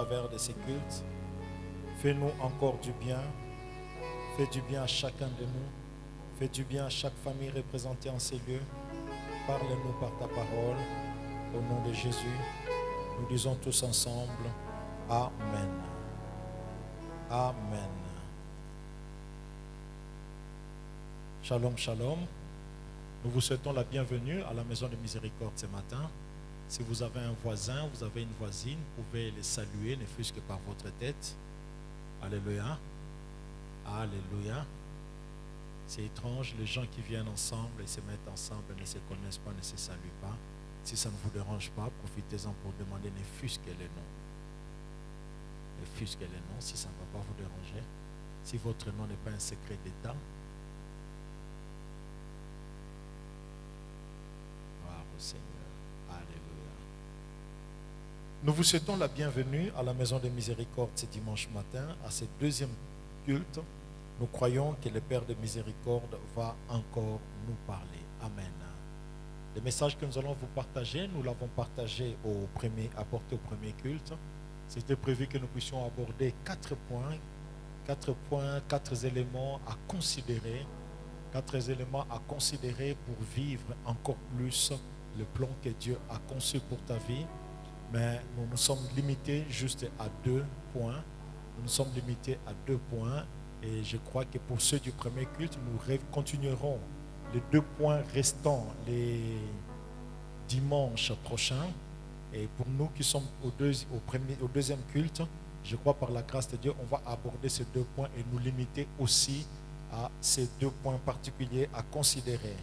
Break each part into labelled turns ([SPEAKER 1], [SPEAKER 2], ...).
[SPEAKER 1] travers de ces cultes. Fais-nous encore du bien. Fais du bien à chacun de nous. Fais du bien à chaque famille représentée en ces lieux. Parle-nous par ta parole. Au nom de Jésus, nous disons tous ensemble, Amen. Amen. Shalom, shalom. Nous vous souhaitons la bienvenue à la Maison de Miséricorde ce matin. Si vous avez un voisin, vous avez une voisine, vous pouvez les saluer, ne fût-ce que par votre tête. Alléluia. Alléluia. C'est étrange, les gens qui viennent ensemble et se mettent ensemble ne se connaissent pas, ne se saluent pas. Si ça ne vous dérange pas, profitez-en pour demander ne fût-ce que les noms. Ne fût-ce que les noms, si ça ne va pas vous déranger. Si votre nom n'est pas un secret d'État. Gloire au Seigneur. Alléluia. Nous vous souhaitons la bienvenue à la Maison de Miséricorde ce dimanche matin, à ce deuxième culte. Nous croyons que le Père de Miséricorde va encore nous parler. Amen. Le message que nous allons vous partager, nous l'avons partagé apporté au premier culte. C'était prévu que nous puissions aborder 4 éléments à considérer. 4 éléments à considérer pour vivre encore plus le plan que Dieu a conçu pour ta vie. Mais nous nous sommes limités juste à 2 points. Nous nous sommes limités à 2 points. Et je crois que pour ceux du premier culte, nous continuerons les 2 points restants les dimanches prochains. Et pour nous qui sommes au deuxième culte, je crois par la grâce de Dieu, on va aborder ces 2 points et nous limiter aussi à ces 2 points particuliers à considérer.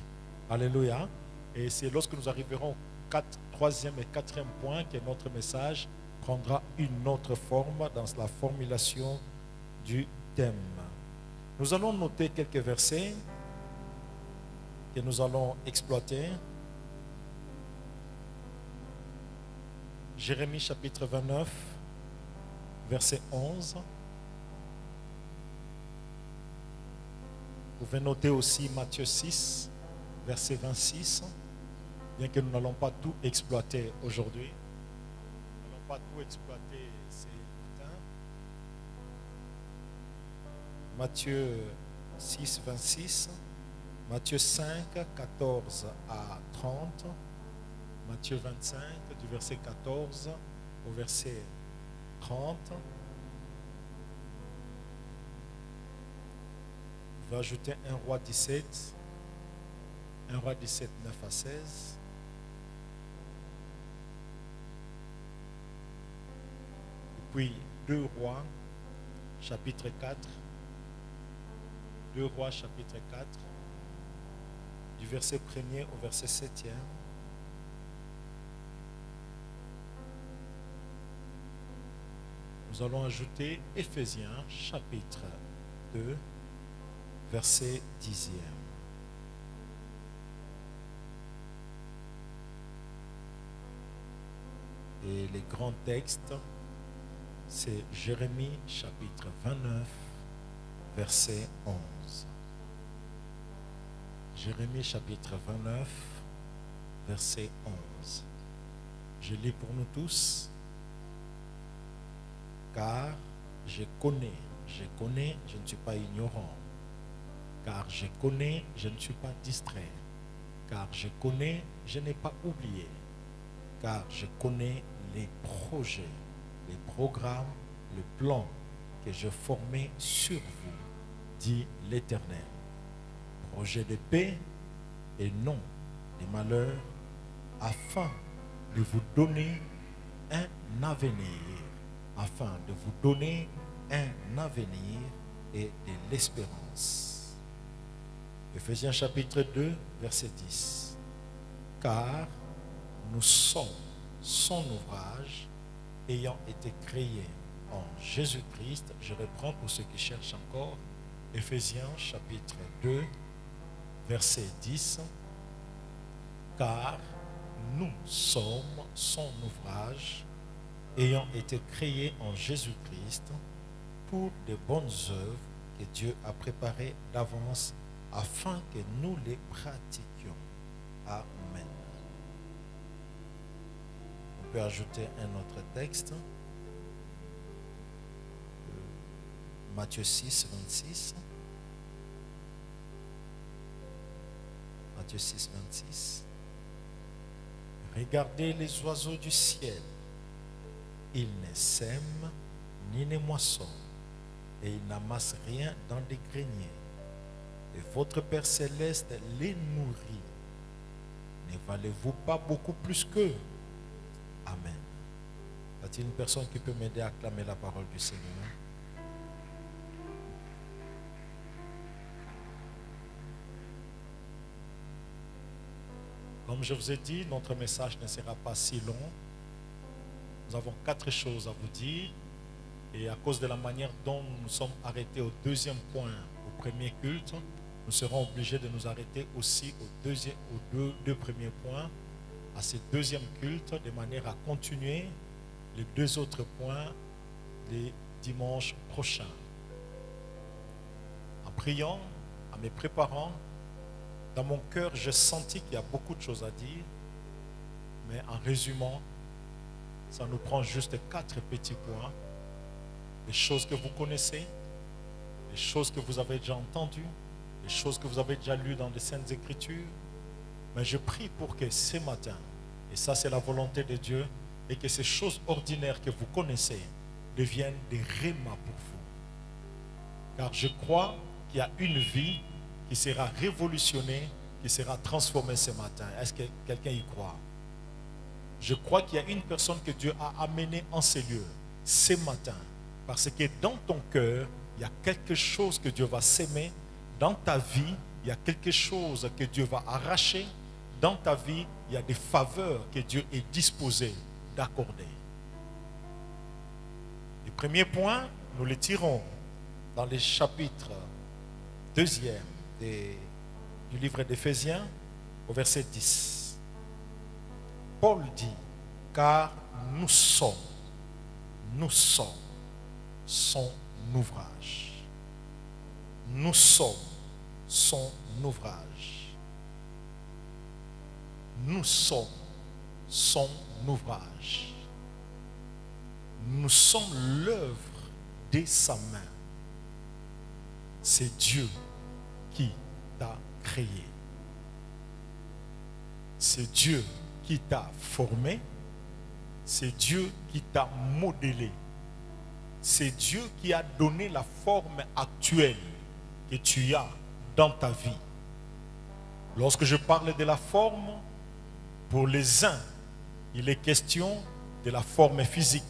[SPEAKER 1] Alléluia. Et c'est lorsque nous arriverons au 3e et 4e point que notre message prendra une autre forme dans la formulation du thème. Nous allons noter quelques versets que nous allons exploiter. Jérémie chapitre 29, verset 11. Vous pouvez noter aussi Matthieu 6, verset 26. Bien que nous n'allons pas tout exploiter aujourd'hui. Nous n'allons pas tout exploiter ce matin. Matthieu 6, 26. Matthieu 5, 14 à 30. Matthieu 25, du verset 14 au verset 30. On va ajouter 1 Roi 17. 1 Roi 17, 9 à 16. Et puis 2 Rois, chapitre 4. 2 Rois, chapitre 4. Du verset 1er au verset 7e. Nous allons ajouter Éphésiens, chapitre 2, verset 10e. Et les grands textes, c'est Jérémie, chapitre 29, verset 11. Jérémie, chapitre 29, verset 11. Je lis pour nous tous. Car je connais, je ne suis pas ignorant. Car je connais, je ne suis pas distrait. Car je connais, je n'ai pas oublié. Car je connais les projets, les programmes, le plan que je formais sur vous, dit l'Éternel. Projet de paix et non de malheur, afin de vous donner un avenir. Afin de vous donner un avenir et de l'espérance. Éphésiens chapitre 2, verset 10. Car nous sommes son ouvrage, ayant été créés en Jésus-Christ. Je reprends pour ceux qui cherchent encore. Éphésiens chapitre 2, verset 10. Car nous sommes son ouvrage, ayant été créés en Jésus-Christ pour de bonnes œuvres que Dieu a préparées d'avance afin que nous les pratiquions. Amen. On peut ajouter un autre texte. Matthieu 6, 26. Matthieu 6, 26. Regardez les oiseaux du ciel. Ils ne sèment ni ne moissonnent, et ils n'amassent rien dans des greniers. Et votre Père céleste les nourrit. Ne valez-vous pas beaucoup plus qu'eux? Amen. Y a-t-il une personne qui peut m'aider à acclamer la parole du Seigneur? Comme je vous ai dit, notre message ne sera pas si long. Nous avons 4 choses à vous dire. Et à cause de la manière dont nous sommes arrêtés au deuxième point, au premier culte, nous serons obligés de nous arrêter aussi aux deux premiers points, à ce deuxième culte, de manière à continuer les 2 autres points les dimanches prochains. En priant, en me préparant, dans mon cœur, j'ai senti qu'il y a beaucoup de choses à dire, mais en résumant, ça nous prend juste 4 petits points. Les choses que vous connaissez, les choses que vous avez déjà entendues, les choses que vous avez déjà lues dans les Saintes Écritures. Mais je prie pour que ce matin, et ça c'est la volonté de Dieu, et que ces choses ordinaires que vous connaissez deviennent des rémas pour vous. Car je crois qu'il y a une vie qui sera révolutionnée, qui sera transformée ce matin. Est-ce que quelqu'un y croit? Je crois qu'il y a une personne que Dieu a amenée en ces lieux ce matin. Parce que dans ton cœur, il y a quelque chose que Dieu va s'aimer. Dans ta vie, il y a quelque chose que Dieu va arracher. Dans ta vie, il y a des faveurs que Dieu est disposé d'accorder. Le premier point, nous les tirons dans les chapitres 2e du livre d'Éphésiens, au verset 10. Paul dit, car nous sommes son ouvrage. Nous sommes son ouvrage. Nous sommes son ouvrage. Nous sommes l'œuvre de sa main. C'est Dieu qui t'a créé. C'est Dieu qui t'a formé. C'est Dieu qui t'a modélé. C'est Dieu qui a donné la forme actuelle que tu as dans ta vie. Lorsque je parle de la forme, pour les uns, il est question de la forme physique.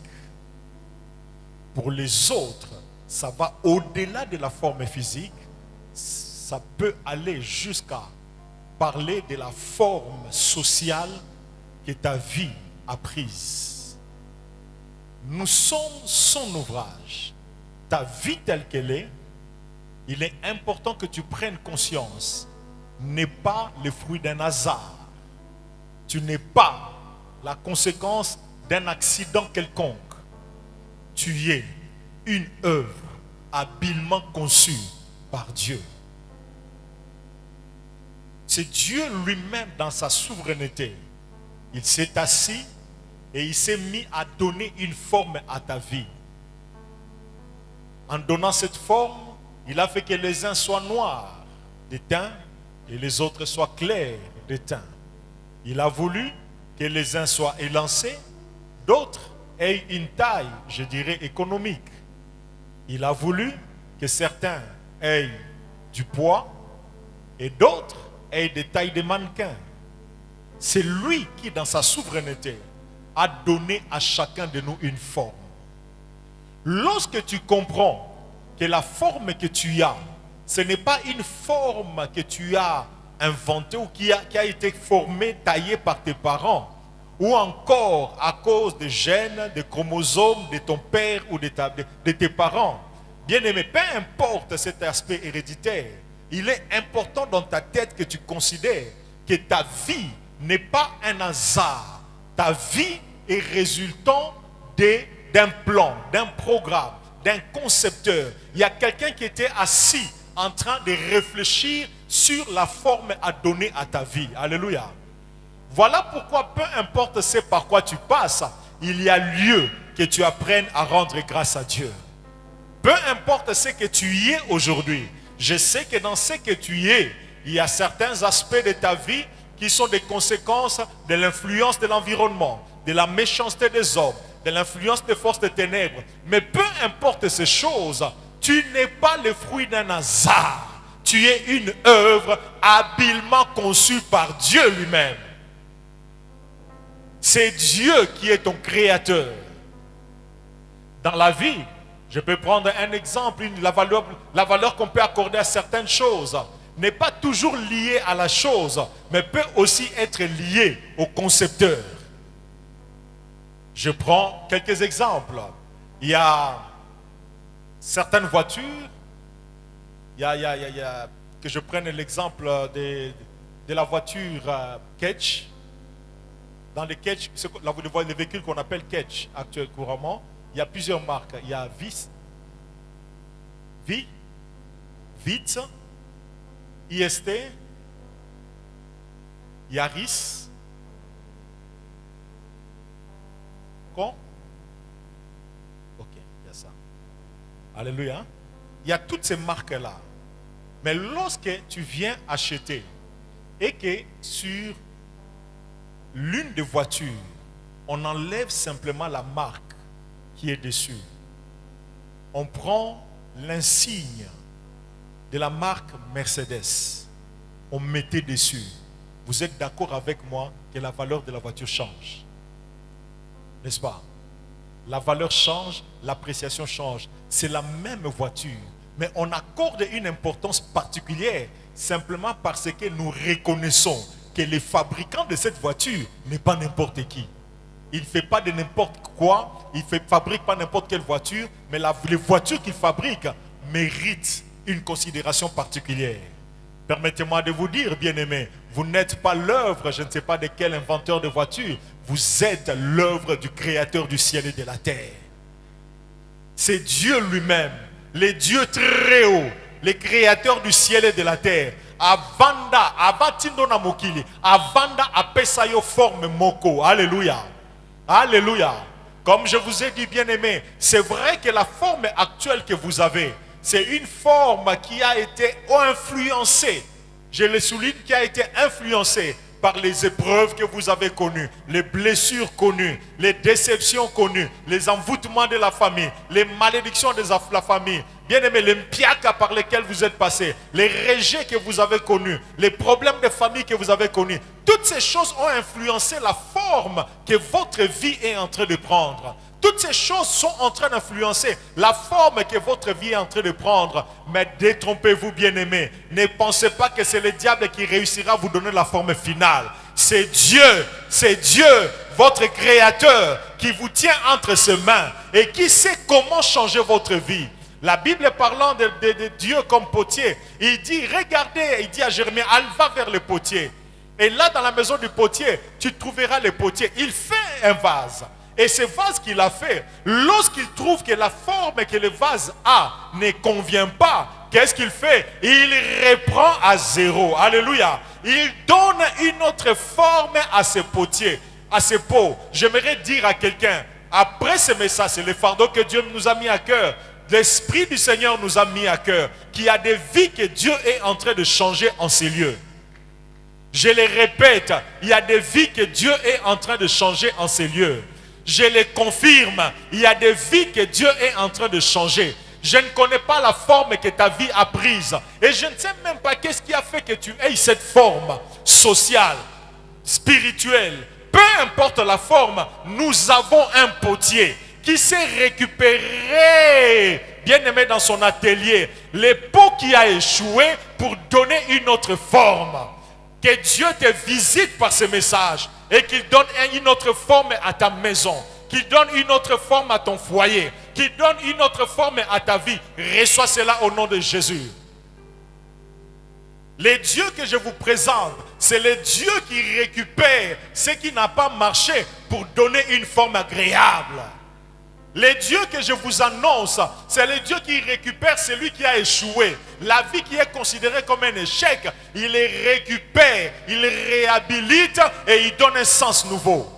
[SPEAKER 1] Pour les autres, ça va au-delà de la forme physique. Ça peut aller jusqu'à parler de la forme sociale que ta vie a prise. Nous sommes son ouvrage. Ta vie telle qu'elle est, il est important que tu prennes conscience, n'est pas le fruit d'un hasard. Tu n'es pas la conséquence d'un accident quelconque. Tu es une œuvre habilement conçue par Dieu. C'est Dieu lui-même dans sa souveraineté. Il s'est assis et il s'est mis à donner une forme à ta vie. En donnant cette forme, il a fait que les uns soient noirs de teint et les autres soient clairs de teint. Il a voulu que les uns soient élancés, d'autres aient une taille, je dirais, économique. Il a voulu que certains aient du poids et d'autres aient des tailles de mannequins. C'est lui qui, dans sa souveraineté, a donné à chacun de nous une forme. Lorsque tu comprends que la forme que tu as, ce n'est pas une forme que tu as inventée ou qui a été formée, taillée par tes parents, ou encore à cause des gènes, des chromosomes de ton père ou de tes parents. Bien aimé, peu importe cet aspect héréditaire, il est important dans ta tête que tu considères que ta vie n'est pas un hasard. Ta vie est résultant d'un plan, d'un programme, d'un concepteur. Il y a quelqu'un qui était assis en train de réfléchir sur la forme à donner à ta vie. Alléluia. Voilà pourquoi, peu importe ce par quoi tu passes, il y a lieu que tu apprennes à rendre grâce à Dieu. Peu importe ce que tu y es aujourd'hui, je sais que dans ce que tu y es, il y a certains aspects de ta vie qui sont des conséquences de l'influence de l'environnement, de la méchanceté des hommes, de l'influence des forces des ténèbres. Mais peu importe ces choses, tu n'es pas le fruit d'un hasard. Tu es une œuvre habilement conçue par Dieu lui-même. C'est Dieu qui est ton créateur. Dans la vie, je peux prendre un exemple, la valeur qu'on peut accorder à certaines choses n'est pas toujours liée à la chose, mais peut aussi être liée au concepteur. Je prends quelques exemples. Il y a certaines voitures, que je prenne l'exemple de la voiture Ketch. Dans les Ketch, les véhicules qu'on appelle Ketch actuellement couramment, il y a plusieurs marques. Il y a Vitz, IST, Yaris, quoi? Ok, il y a ça. Alléluia. Il y a toutes ces marques-là. Mais lorsque tu viens acheter et que sur l'une des voitures, on enlève simplement la marque qui est dessus, on prend l'insigne de la marque Mercedes, on mettait dessus. Vous êtes d'accord avec moi que la valeur de la voiture change, n'est-ce pas? La valeur change, l'appréciation change. C'est la même voiture, mais on accorde une importance particulière simplement parce que nous reconnaissons que le fabricant de cette voiture n'est pas n'importe qui. Il ne fait pas de n'importe quoi, il ne fabrique pas n'importe quelle voiture, mais les voitures qu'il fabrique méritent une considération particulière. Permettez-moi de vous dire, bien-aimés, vous n'êtes pas l'œuvre, je ne sais pas de quel inventeur de voiture, vous êtes l'œuvre du Créateur du ciel et de la terre. C'est Dieu lui-même, le Dieu très haut, le Créateur du ciel et de la terre. Avanda, avatindona mokili, avanda apesayo forme moko. Alléluia. Alléluia. Comme je vous ai dit, bien-aimés, c'est vrai que la forme actuelle que vous avez, c'est une forme qui a été influencée. Je le souligne, qui a été influencée par les épreuves que vous avez connues, les blessures connues, les déceptions connues, les envoûtements de la famille, les malédictions de la famille. Bien-aimés, les mpiaka par lesquels vous êtes passés, les rejets que vous avez connus, les problèmes de famille que vous avez connus, toutes ces choses ont influencé la forme que votre vie est en train de prendre. Toutes ces choses sont en train d'influencer la forme que votre vie est en train de prendre. Mais détrompez-vous, bien-aimés. Ne pensez pas que c'est le diable qui réussira à vous donner la forme finale. C'est Dieu, votre Créateur, qui vous tient entre ses mains et qui sait comment changer votre vie. La Bible parlant de Dieu comme potier, il dit, regardez, il dit à Jérémie, elle va vers le potier. Et là, dans la maison du potier, tu trouveras le potier. Il fait un vase. Et ce vase qu'il a fait, lorsqu'il trouve que la forme que le vase a ne convient pas, qu'est-ce qu'il fait? Il reprend à zéro. Alléluia. Il donne une autre forme à ce potier, à ce pot. J'aimerais dire à quelqu'un, après ce message, c'est le fardeau que Dieu nous a mis à cœur. L'Esprit du Seigneur nous a mis à cœur qu'il y a des vies que Dieu est en train de changer en ces lieux. Je le répète, il y a des vies que Dieu est en train de changer en ces lieux. Je le confirme, il y a des vies que Dieu est en train de changer. Je ne connais pas la forme que ta vie a prise. Et je ne sais même pas qu'est-ce qui a fait que tu aies cette forme sociale, spirituelle. Peu importe la forme, nous avons un potier qui sait récupérer, bien aimé, dans son atelier, les pots qui a échoué pour donner une autre forme. Que Dieu te visite par ce message et qu'il donne une autre forme à ta maison, qu'il donne une autre forme à ton foyer, qu'il donne une autre forme à ta vie. Reçois cela au nom de Jésus. Le Dieu que je vous présente, c'est le Dieu qui récupère ce qui n'a pas marché pour donner une forme agréable. Le Dieu que je vous annonce, c'est le Dieu qui récupère celui qui a échoué. La vie qui est considérée comme un échec, il les récupère, il réhabilite et il donne un sens nouveau.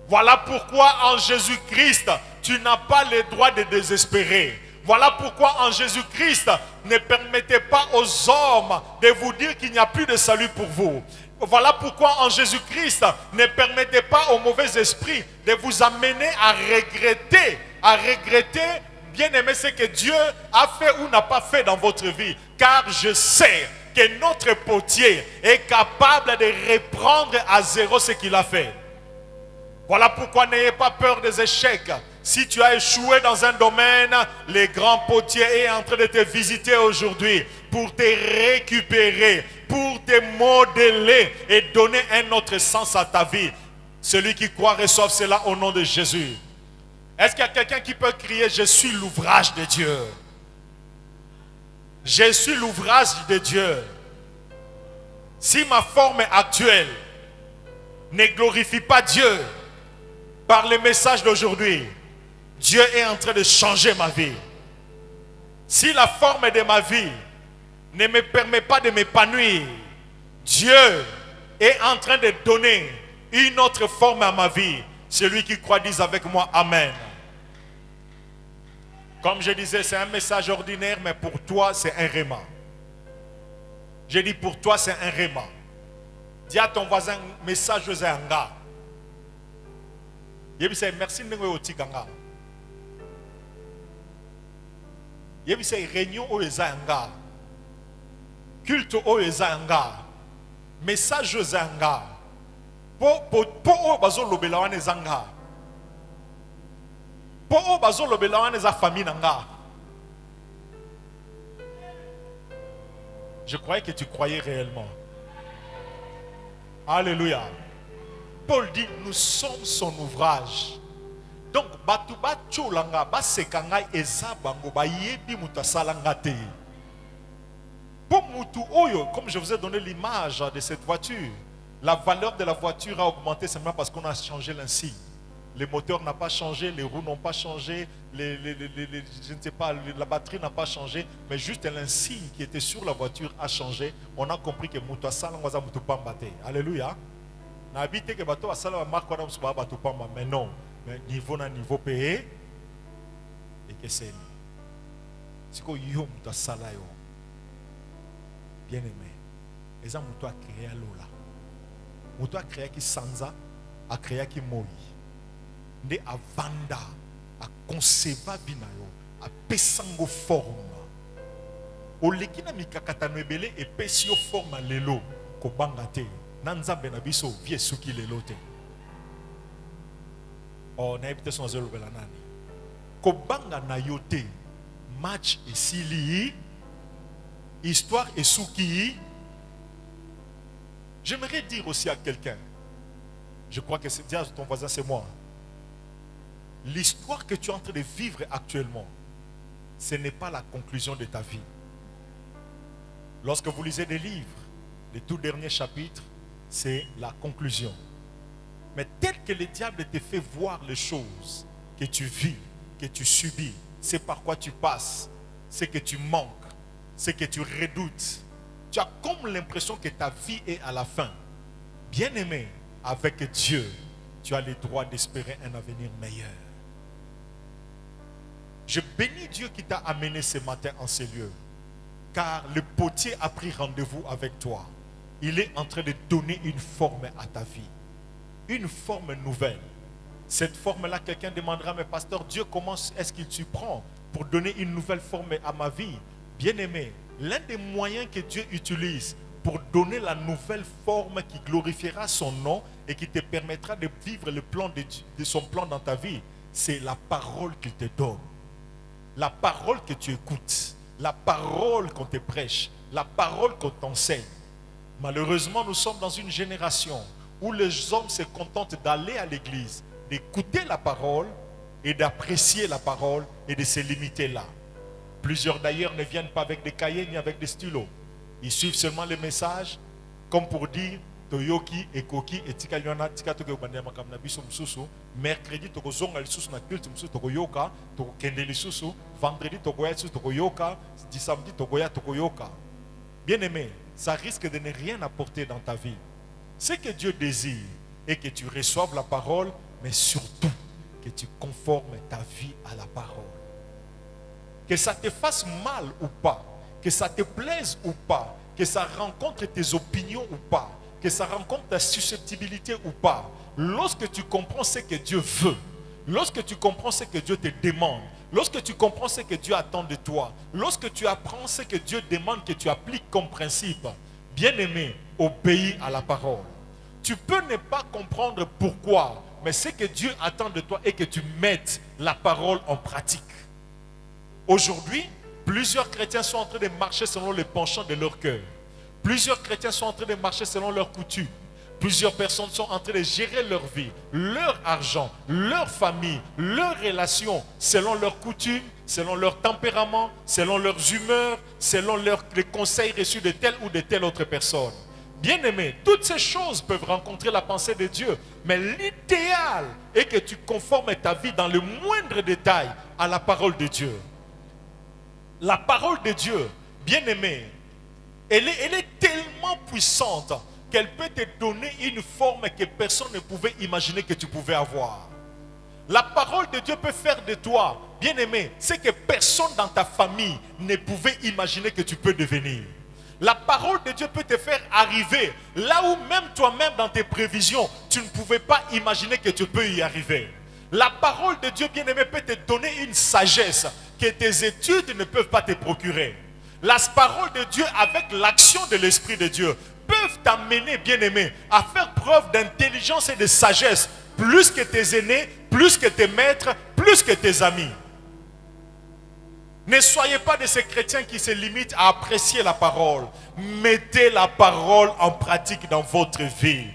[SPEAKER 1] Voilà pourquoi en Jésus-Christ, tu n'as pas le droit de désespérer. Voilà pourquoi en Jésus-Christ, ne permettez pas aux hommes de vous dire qu'il n'y a plus de salut pour vous. Voilà pourquoi en Jésus-Christ, ne permettez pas aux mauvais esprits de vous amener à regretter, bien aimé, ce que Dieu a fait ou n'a pas fait dans votre vie. Car je sais que notre potier est capable de reprendre à zéro ce qu'il a fait. Voilà pourquoi n'ayez pas peur des échecs. Si tu as échoué dans un domaine, le grand potier est en train de te visiter aujourd'hui pour te récupérer, pour te modeler et donner un autre sens à ta vie. Celui qui croit reçoive cela au nom de Jésus. Est-ce qu'il y a quelqu'un qui peut crier: je suis l'ouvrage de Dieu? Je suis l'ouvrage de Dieu. Si ma forme actuelle ne glorifie pas Dieu par le message d'aujourd'hui, Dieu est en train de changer ma vie. Si la forme de ma vie ne me permet pas de m'épanouir, Dieu est en train de donner une autre forme à ma vie. Celui qui croit dise avec moi Amen. Comme je disais, c'est un message ordinaire, mais pour toi, c'est un réma. J'ai dit pour toi, c'est un réma. Dis à ton voisin, message aux gars. Il dit merci de nous ganga. Il dit réunion aux gars. Culte aux gars. Message aux gars. Pour bazo lobela wane zanga. Pour bazo lobela wane za famille nanga. Je croyais que tu croyais réellement. Alléluia. Paul dit, nous sommes son ouvrage. Donc, batuba tcholanga, basekanga eza bango ba yebi mutasalanga te. Pour mutu oyo, comme je vous ai donné l'image de cette voiture, la valeur de la voiture a augmenté simplement parce qu'on a changé l'insigne. Le moteur n'a pas changé, les roues n'ont pas changé, je ne sais pas, la batterie n'a pas changé, mais juste l'insigne qui était sur la voiture a changé. On a compris que mutasalanga mutu pambate. Alléluia. Na habité que bateau a salé marque on a bateau pamba, mais non, mais niveau na niveau payé et que c'est ce que yo mutu sala yo. Bien aimé, les gens mutu a créé lola. Mutu a créé qui sanza, a créé qui moi. Ne avanda a conceva binayo a pesango forme o lekina mikakata nebele e pesio forme lelo ko bangate nanzambe na biso vie suki lelo te o na ebite son zelo bela nani ko banga na yote match esili histoire et suki. J'aimerais dire aussi à quelqu'un, je crois que c'est dire à ton voisin, c'est moi. L'histoire que tu es en train de vivre actuellement, ce n'est pas la conclusion de ta vie. Lorsque vous lisez des livres, les tout derniers chapitres, c'est la conclusion. Mais tel que le diable te fait voir les choses que tu vis, que tu subis, c'est par quoi tu passes, c'est que tu manques, c'est que tu redoutes. Tu as comme l'impression que ta vie est à la fin. Bien-aimé, avec Dieu, tu as le droit d'espérer un avenir meilleur. Je bénis Dieu qui t'a amené ce matin en ces lieux. Car le potier a pris rendez-vous avec toi. Il est en train de donner une forme à ta vie. Une forme nouvelle. Cette forme-là, quelqu'un demandera, mais pasteur, Dieu, comment est-ce qu'il s'y prend pour donner une nouvelle forme à ma vie? Bien-aimé, l'un des moyens que Dieu utilise pour donner la nouvelle forme qui glorifiera son nom et qui te permettra de vivre le plan de son plan dans ta vie, c'est la parole qu'il te donne. La parole que tu écoutes, la parole qu'on te prêche, la parole qu'on t'enseigne. Malheureusement, nous sommes dans une génération où les hommes se contentent d'aller à l'église, d'écouter la parole et d'apprécier la parole et de se limiter là. Plusieurs d'ailleurs ne viennent pas avec des cahiers ni avec des stylos. Ils suivent seulement les messages comme pour dire Toyoki et Koki et Tikaliona Tikatoke Obandema Makamna Biso Msusu. Mercredi toko zonga lisusu na culte msusu toko yoka, toko kende lisusu, vendredi toko ya lisusu toko yoka, samedi toko ya toko yoka. Bien aimé, ça risque de ne rien apporter dans ta vie. Ce que Dieu désire est que tu reçoives la parole, mais surtout que tu conformes ta vie à la parole. que ça te fasse mal ou pas, que ça te plaise ou pas, que ça rencontre tes opinions ou pas, que ça rencontre ta susceptibilité ou pas, lorsque tu comprends ce que Dieu veut, lorsque tu comprends ce que Dieu te demande, lorsque tu comprends ce que Dieu attend de toi, lorsque tu apprends ce que Dieu demande que tu appliques comme principe, bien-aimé, obéis à la parole. Tu peux ne pas comprendre pourquoi, mais ce que Dieu attend de toi est que tu mettes la parole en pratique. Aujourd'hui, plusieurs chrétiens sont en train de marcher selon les penchants de leur cœur. Plusieurs chrétiens sont en train de marcher selon leurs coutumes. Plusieurs personnes sont en train de gérer leur vie, leur argent, leur famille, leurs relations, selon leurs coutumes, selon leur tempérament, selon leurs humeurs, selon les conseils reçus de telle ou de telle autre personne. Bien-aimé, toutes ces choses peuvent rencontrer la pensée de Dieu, mais l'idéal est que tu conformes ta vie dans le moindre détail à la parole de Dieu. La parole de Dieu, bien-aimé, elle est tellement puissante qu'elle peut te donner une forme que personne ne pouvait imaginer que tu pouvais avoir. La parole de Dieu peut faire de toi, bien-aimé, ce que personne dans ta famille ne pouvait imaginer que tu peux devenir. La parole de Dieu peut te faire arriver là où même toi-même dans tes prévisions, tu ne pouvais pas imaginer que tu peux y arriver. La parole de Dieu, bien-aimé, peut te donner une sagesse que tes études ne peuvent pas te procurer. La parole de Dieu avec l'action de l'Esprit de Dieu peuvent t'amener, bien-aimé, à faire preuve d'intelligence et de sagesse plus que tes aînés, plus que tes maîtres, plus que tes amis. Ne soyez pas de ces chrétiens qui se limitent à apprécier la parole. Mettez la parole en pratique dans votre vie.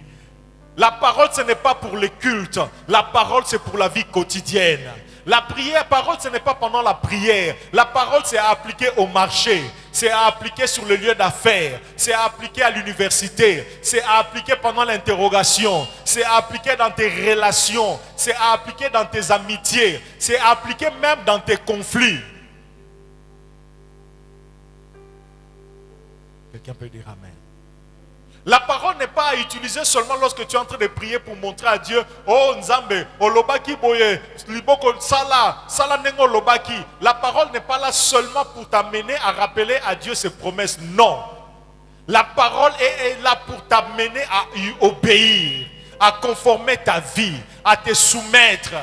[SPEAKER 1] La parole, ce n'est pas pour les cultes. La parole, c'est pour la vie quotidienne. La prière, parole, ce n'est pas pendant la prière. La parole, c'est à appliquer au marché. C'est à appliquer sur le lieu d'affaires. C'est à appliquer à l'université. C'est à appliquer pendant l'interrogation. C'est à appliquer dans tes relations. C'est à appliquer dans tes amitiés. C'est à appliquer même dans tes conflits. Quelqu'un peut dire Amen. La parole n'est pas à utiliser seulement lorsque tu es en train de prier pour montrer à Dieu, oh Nzambe, olobaki boye, liboko sala, sala nengo lobaki. La parole n'est pas là seulement pour t'amener à rappeler à Dieu ses promesses. Non. La parole est là pour t'amener à y obéir, à conformer ta vie, à te soumettre.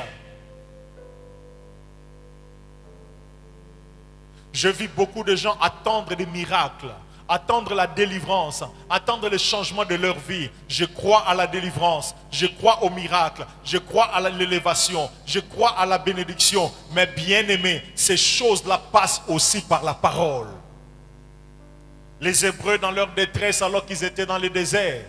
[SPEAKER 1] Je vis beaucoup de gens attendre des miracles, attendre la délivrance, attendre le changement de leur vie. Je crois à la délivrance, je crois au miracle, je crois à l'élévation, je crois à la bénédiction. Mais bien aimé, ces choses-là passent aussi par la parole. Les Hébreux dans leur détresse alors qu'ils étaient dans le désert,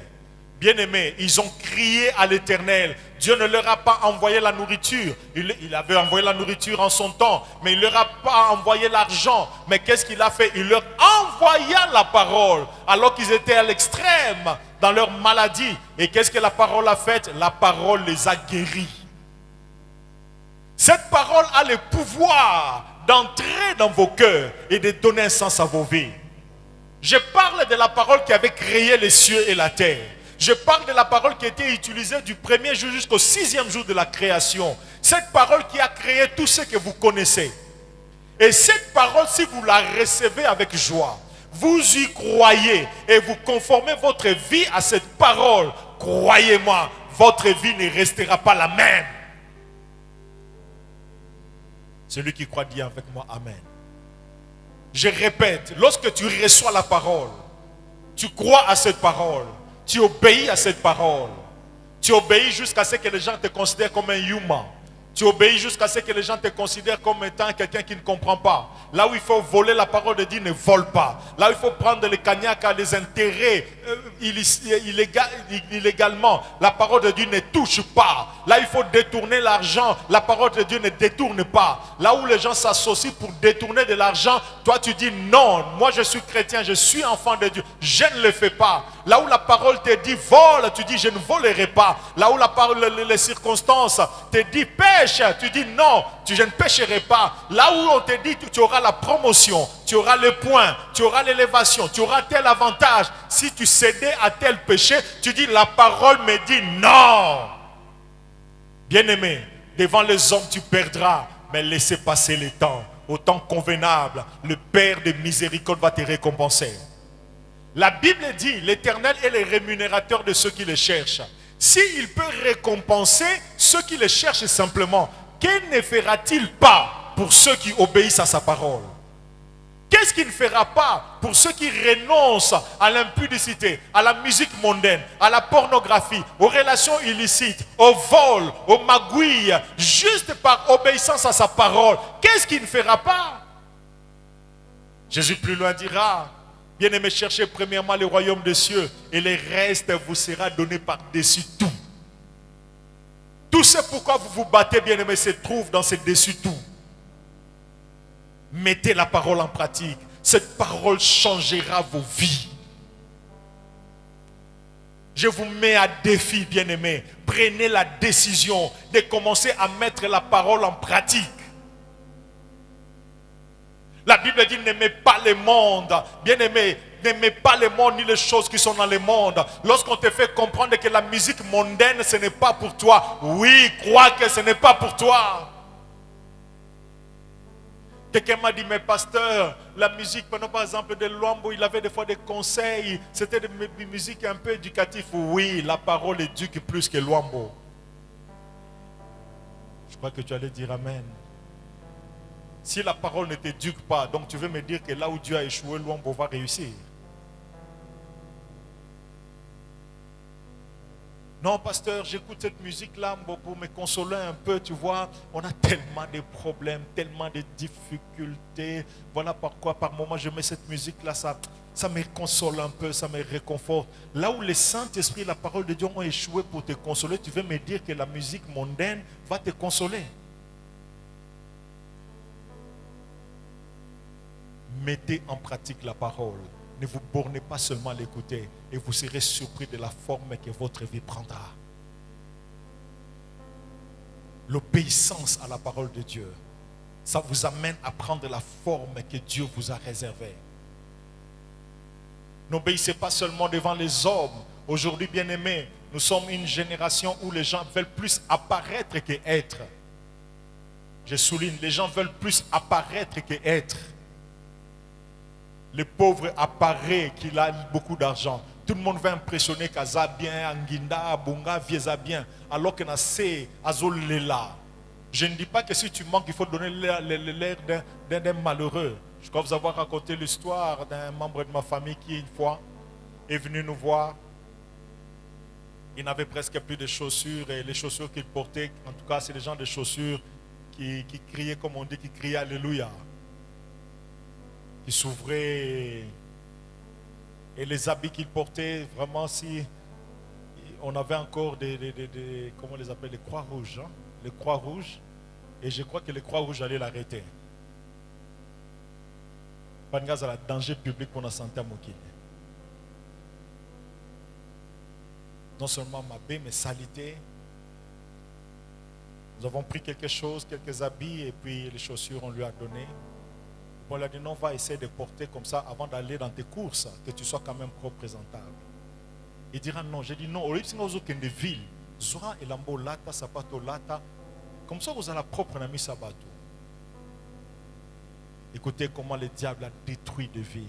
[SPEAKER 1] bien aimés, ils ont crié à l'Éternel. Dieu ne leur a pas envoyé la nourriture. Il avait envoyé la nourriture en son temps, mais il ne leur a pas envoyé l'argent. Mais qu'est-ce qu'il a fait? Il leur envoya la parole alors qu'ils étaient à l'extrême dans leur maladie. Et qu'est-ce que la parole a fait? La parole les a guéris. Cette parole a le pouvoir d'entrer dans vos cœurs et de donner un sens à vos vies. Je parle de la parole qui avait créé les cieux et la terre. Je parle de la parole qui a été utilisée du premier jour jusqu'au 6e jour de la création. Cette parole qui a créé tout ce que vous connaissez. Et cette parole, si vous la recevez avec joie, vous y croyez et vous conformez votre vie à cette parole, croyez-moi, votre vie ne restera pas la même. Celui qui croit dit avec moi Amen. Je répète, lorsque tu reçois la parole, tu crois à cette parole, tu obéis à cette parole. Tu obéis jusqu'à ce que les gens te considèrent comme un humain. Tu obéis jusqu'à ce que les gens te considèrent comme étant quelqu'un qui ne comprend pas. Là où il faut voler, la parole de Dieu ne vole pas. Là où il faut prendre les cagnacs à les intérêts illégalement, la parole de Dieu ne touche pas. Là où il faut détourner l'argent, la parole de Dieu ne détourne pas. Là où les gens s'associent pour détourner de l'argent, toi tu dis non, moi je suis chrétien, je suis enfant de Dieu, je ne le fais pas. Là où la parole te dit vole, tu dis je ne volerai pas. Là où la parole, les circonstances te dit pêche, tu dis non, je ne pêcherai pas. Là où on te dit tu auras la promotion, tu auras le point, tu auras l'élévation, tu auras tel avantage. Si tu cédais à tel péché, tu dis la parole me dit non. Bien-aimé, devant les hommes tu perdras, mais laissez passer le temps. au temps convenable, le Père de miséricorde va te récompenser. La Bible dit, l'Éternel est le rémunérateur de ceux qui le cherchent. S'il peut récompenser ceux qui le cherchent simplement, que ne fera-t-il pas pour ceux qui obéissent à sa parole? Qu'est-ce qu'il ne fera pas pour ceux qui renoncent à l'impudicité, à la musique mondaine, à la pornographie, aux relations illicites, au vol, aux magouilles, juste par obéissance à sa parole? Qu'est-ce qu'il ne fera pas? Jésus plus loin dira, bien-aimés, cherchez premièrement le royaume des cieux et le reste vous sera donné par-dessus tout. Tout ce pourquoi vous vous battez, bien-aimés, se trouve dans ce dessus tout. Mettez la parole en pratique. Cette parole changera vos vies. Je vous mets à défi, bien-aimés. Prenez la décision de commencer à mettre la parole en pratique. La Bible dit, n'aimez pas le monde. Bien-aimés, n'aimez pas le monde ni les choses qui sont dans le monde. Lorsqu'on te fait comprendre que la musique mondaine, ce n'est pas pour toi. Oui, crois que ce n'est pas pour toi. Quelqu'un m'a dit, mais pasteur, la musique, prenons par exemple de Luambo, il avait des fois des conseils, c'était des musiques un peu éducatives. Oui, la parole éduque plus que Luambo. Je crois que tu allais dire amen. Si la parole ne t'éduque pas, donc tu veux me dire que là où Dieu a échoué, Luambo va réussir. Non, pasteur, j'écoute cette musique-là pour me consoler un peu, tu vois. On a tellement de problèmes, tellement de difficultés. Voilà pourquoi par moment je mets cette musique-là, ça me console un peu, ça me réconforte. Là où le Saint-Esprit et la parole de Dieu ont échoué pour te consoler, tu veux me dire que la musique mondaine va te consoler. Mettez en pratique la parole. Ne vous bornez pas seulement à l'écouter et vous serez surpris de la forme que votre vie prendra. L'obéissance à la parole de Dieu, ça vous amène à prendre la forme que Dieu vous a réservée. N'obéissez pas seulement devant les hommes. Aujourd'hui, bien-aimés, nous sommes une génération où les gens veulent plus apparaître que être. Je souligne, les gens veulent plus apparaître que être. Le pauvre apparaît qu'il a beaucoup d'argent. Tout le monde va impressionner qu'Aza bien, Anginda, Abunga, Vieza bien. Alors que Nassé, Azolela. Je ne dis pas que si tu manques, il faut donner l'air d'un malheureux. Je crois vous avoir raconté l'histoire d'un membre de ma famille qui, une fois, est venu nous voir. Il n'avait presque plus de chaussures et les chaussures qu'il portait, en tout cas, c'est des gens de chaussures qui criaient, comme on dit, qui criaient Alléluia. Qui s'ouvrait et les habits qu'il portait, vraiment, si on avait encore des comment on les appelle, les croix rouges, hein? Les croix rouges, et je crois que les croix rouges allaient l'arrêter. Pas de gaz à la danger public pour la santé à Mokili. Non seulement ma baie, mais salité. Nous avons pris quelque chose, quelques habits, et puis les chaussures, on lui a donné. On lui a dit, non, va essayer de porter comme ça avant d'aller dans tes courses, que tu sois quand même propre, présentable. Il dira non. J'ai dit non, au lieu de des villes, Zora et Lambo Lata, Sapato Lata, comme ça vous avez la propre ami Sabato. Écoutez comment le diable a détruit des vies.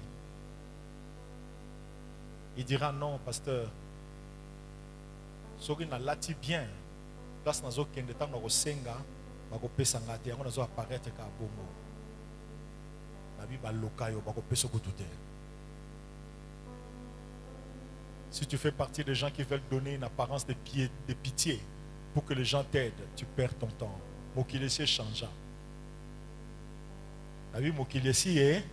[SPEAKER 1] Il dira non, pasteur. Soki na lati bien, place nazo kende tam na kosenga, bako pesa ngate, yango nazo apparaître ka bongo. Si tu fais partie des gens qui veulent donner une apparence de pitié pour que les gens t'aident, tu perds ton temps. Mokilesi changea. La vie Mokilesi est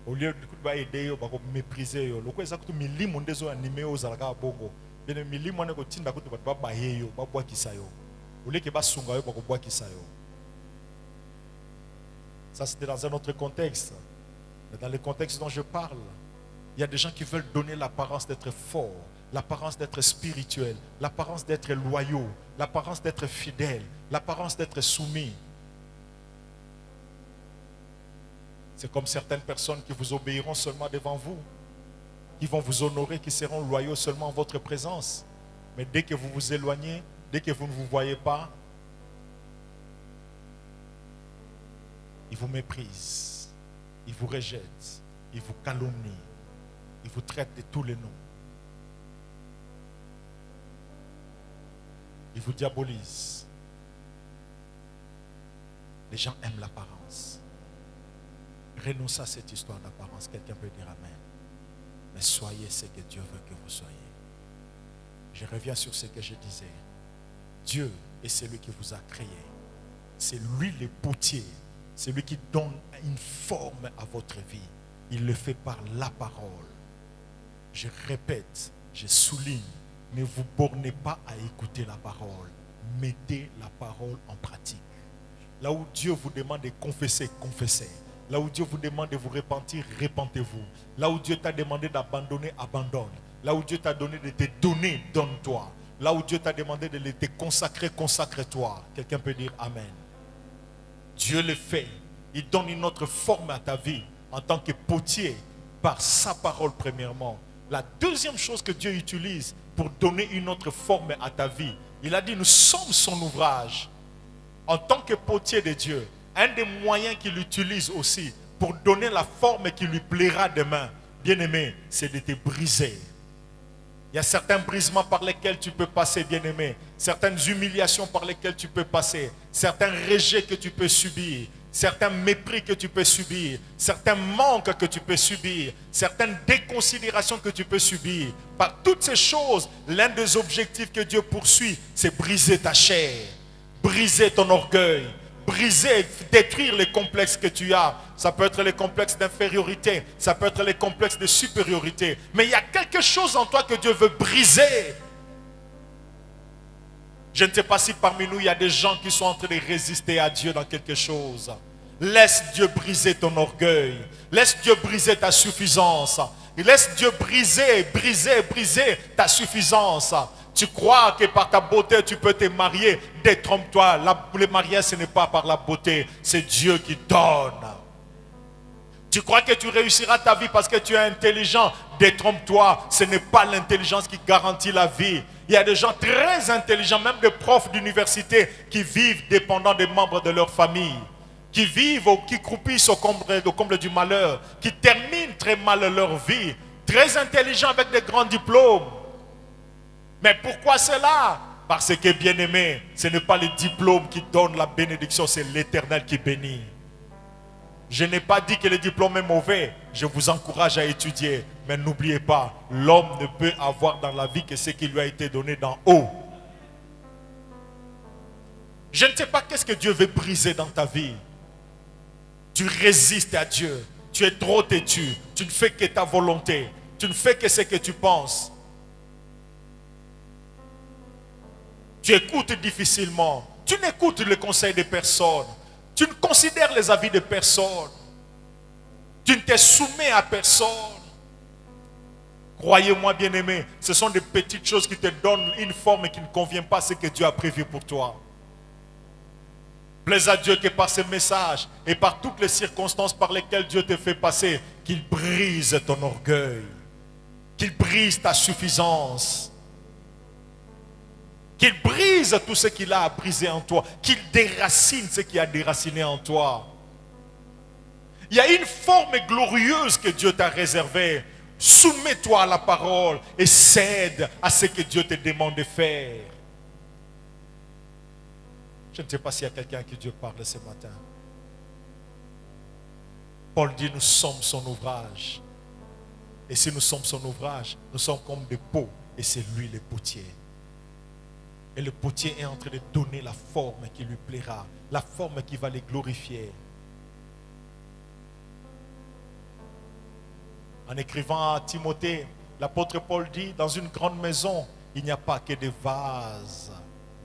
[SPEAKER 1] au lieu de aider, de mépriser. Le quoi exactement milimo ndezo animé aux alga bongo. Bien milimo ne ko tinda ko ba ba yeyo, ba bwa kisayo. Au lieu que ba sunga yo ba ko bwa kisayo. Ça, c'était dans un autre contexte. Mais dans le contexte dont je parle, il y a des gens qui veulent donner l'apparence d'être forts, l'apparence d'être spirituel, l'apparence d'être loyaux, l'apparence d'être fidèles, l'apparence d'être soumis. C'est comme certaines personnes qui vous obéiront seulement devant vous, qui vont vous honorer, qui seront loyaux seulement en votre présence. Mais dès que vous vous éloignez, dès que vous ne vous voyez pas, vous méprisent, ils vous rejettent, ils vous calomnient, ils vous traitent de tous les noms. Ils vous diabolisent. Les gens aiment l'apparence. Renoncez à cette histoire d'apparence. Quelqu'un peut dire Amen. Mais soyez ce que Dieu veut que vous soyez. Je reviens sur ce que je disais. Dieu est celui qui vous a créé. C'est lui le potier. C'est lui qui donne une forme à votre vie. Il le fait par la parole. Je répète, je souligne. Ne vous bornez pas à écouter la parole. Mettez la parole en pratique. Là où Dieu vous demande de confesser, confessez. Là où Dieu vous demande de vous repentir, repentez-vous. Là où Dieu t'a demandé d'abandonner, abandonne. Là où Dieu t'a donné de te donner, donne-toi. Là où Dieu t'a demandé de te consacrer, consacre-toi. Quelqu'un peut dire Amen. Dieu le fait. Il donne une autre forme à ta vie en tant que potier par sa parole premièrement. La deuxième chose que Dieu utilise pour donner une autre forme à ta vie, il a dit nous sommes son ouvrage. En tant que potier de Dieu, un des moyens qu'il utilise aussi pour donner la forme qui lui plaira demain, bien-aimé, c'est de te briser. Il y a certains brisements par lesquels tu peux passer, bien-aimé. Certaines humiliations par lesquelles tu peux passer. Certains rejets que tu peux subir. Certains mépris que tu peux subir. Certains manques que tu peux subir. Certaines déconsidérations que tu peux subir. Par toutes ces choses, l'un des objectifs que Dieu poursuit, c'est briser ta chair. Briser ton orgueil. Briser, détruire les complexes que tu as. Ça peut être les complexes d'infériorité, ça peut être les complexes de supériorité. Mais il y a quelque chose en toi que Dieu veut briser. Je ne sais pas si parmi nous, il y a des gens qui sont en train de résister à Dieu dans quelque chose. Laisse Dieu briser ton orgueil. Laisse Dieu briser ta suffisance. Laisse Dieu briser ta suffisance. Tu crois que par ta beauté, tu peux te marier. Détrompe-toi. Le mariage, ce n'est pas par la beauté. C'est Dieu qui donne. Tu crois que tu réussiras ta vie parce que tu es intelligent. Détrompe-toi. Ce n'est pas l'intelligence qui garantit la vie. Il y a des gens très intelligents, même des profs d'université, qui vivent dépendants des membres de leur famille. Qui vivent, qui croupissent au comble du malheur. Qui terminent très mal leur vie. Très intelligents avec des grands diplômes. Mais pourquoi cela? Parce que, bien-aimé, ce n'est pas les diplômes qui donnent la bénédiction, c'est l'Éternel qui bénit. Je n'ai pas dit que le diplôme est mauvais. Je vous encourage à étudier. Mais n'oubliez pas, l'homme ne peut avoir dans la vie que ce qui lui a été donné d'en haut. Je ne sais pas qu'est-ce que Dieu veut briser dans ta vie. Tu résistes à Dieu. Tu es trop têtu. Tu ne fais que ta volonté. Tu ne fais que ce que tu penses. Tu écoutes difficilement. Tu n'écoutes le conseil de personne. Tu ne considères les avis de personne. Tu ne te soumets à personne. Croyez-moi, bien-aimé, ce sont des petites choses qui te donnent une forme qui ne convient pas à ce que Dieu a prévu pour toi. Plaise à Dieu que par ces messages et par toutes les circonstances par lesquelles Dieu te fait passer, qu'il brise ton orgueil, qu'il brise ta suffisance, qu'il brise tout ce qu'il a brisé en toi, qu'il déracine ce qui a déraciné en toi. Il y a une forme glorieuse que Dieu t'a réservée. Soumets-toi à la parole et cède à ce que Dieu te demande de faire. Je ne sais pas s'il y a quelqu'un à qui Dieu parle ce matin. Paul dit, nous sommes son ouvrage. Et si nous sommes son ouvrage, nous sommes comme des pots et c'est lui le potier. Et le potier est en train de donner la forme qui lui plaira, la forme qui va les glorifier. En écrivant à Timothée, l'apôtre Paul dit, dans une grande maison, il n'y a pas que des vases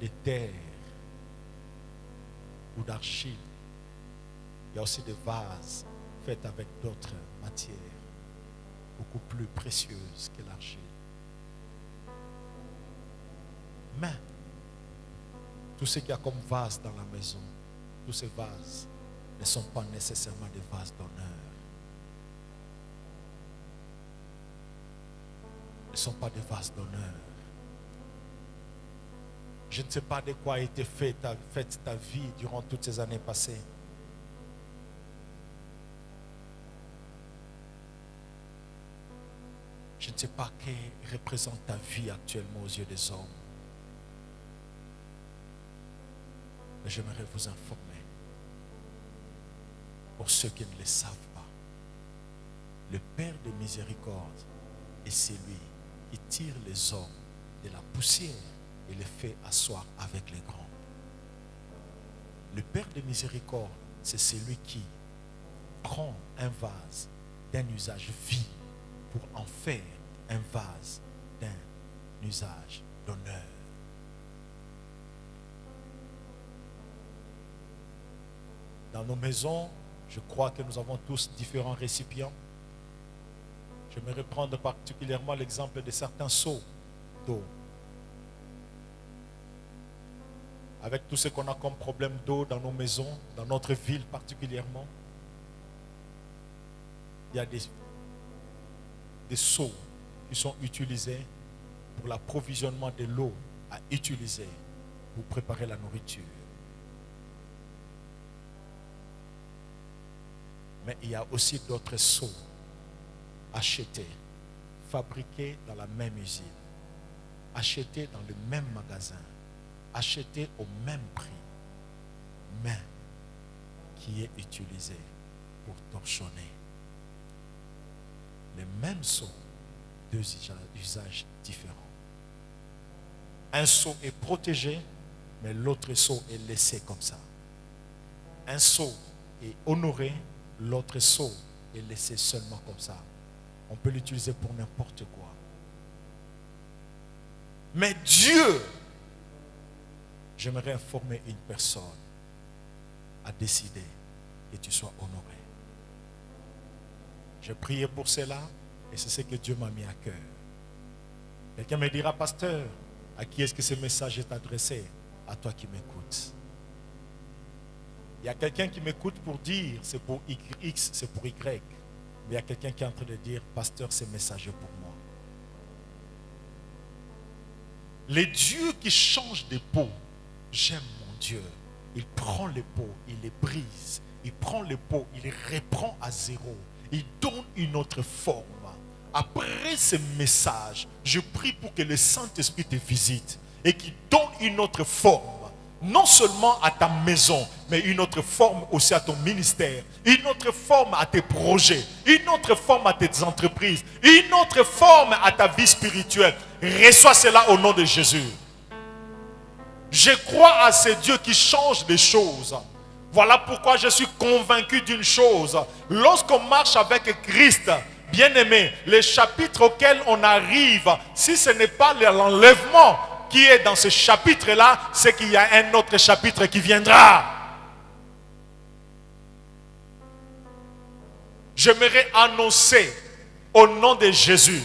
[SPEAKER 1] de terre ou d'argile. Il y a aussi des vases faits avec d'autres matières, beaucoup plus précieuses que l'argile. Mais, tout ce qu'il y a comme vase dans la maison, tous ces vases ne sont pas nécessairement des vases d'honneur. Ne sont pas des vases d'honneur. Je ne sais pas de quoi a été faite ta vie durant toutes ces années passées. Je ne sais pas que représente ta vie actuellement aux yeux des hommes. Mais j'aimerais vous informer, pour ceux qui ne le savent pas, le Père de miséricorde est celui qui tire les hommes de la poussière et les fait asseoir avec les grands. Le Père de miséricorde, c'est celui qui prend un vase d'un usage vil pour en faire un vase d'un usage d'honneur. Dans nos maisons, je crois que nous avons tous différents récipients. J'aimerais prendre particulièrement l'exemple de certains seaux d'eau. Avec tout ce qu'on a comme problème d'eau dans nos maisons, dans notre ville particulièrement, il y a des seaux qui sont utilisés pour l'approvisionnement de l'eau à utiliser pour préparer la nourriture. Mais il y a aussi d'autres seaux achetés, fabriqués dans la même usine, achetés dans le même magasin, achetés au même prix, mais qui est utilisé pour torchonner. Les mêmes seaux, deux usages différents. Un seau est protégé, mais l'autre seau est laissé comme ça. Un seau est honoré, l'autre seau est laissé seulement comme ça. On peut l'utiliser pour n'importe quoi. Mais Dieu, j'aimerais informer une personne, a décidé que tu sois honoré. J'ai prié pour cela et c'est ce que Dieu m'a mis à cœur. Quelqu'un me dira, pasteur, à qui est-ce que ce message est adressé? À toi qui m'écoutes. Il y a quelqu'un qui m'écoute pour dire, c'est pour X, c'est pour Y. Mais il y a quelqu'un qui est en train de dire, pasteur, ce message est pour moi. Les dieux qui changent de peau, j'aime mon Dieu. Il prend les peaux, il les brise. Il prend les peaux, il les reprend à zéro. Il donne une autre forme. Après ce message, je prie pour que le Saint-Esprit te visite et qu'il donne une autre forme. Non seulement à ta maison, mais une autre forme aussi à ton ministère, une autre forme à tes projets, une autre forme à tes entreprises, une autre forme à ta vie spirituelle. Reçois cela au nom de Jésus. Je crois à ce Dieu qui change les choses. Voilà pourquoi je suis convaincu d'une chose. Lorsqu'on marche avec Christ, bien-aimé, les chapitres auxquels on arrive, si ce n'est pas l'enlèvement qui est dans ce chapitre-là, c'est qu'il y a un autre chapitre qui viendra. J'aimerais annoncer au nom de Jésus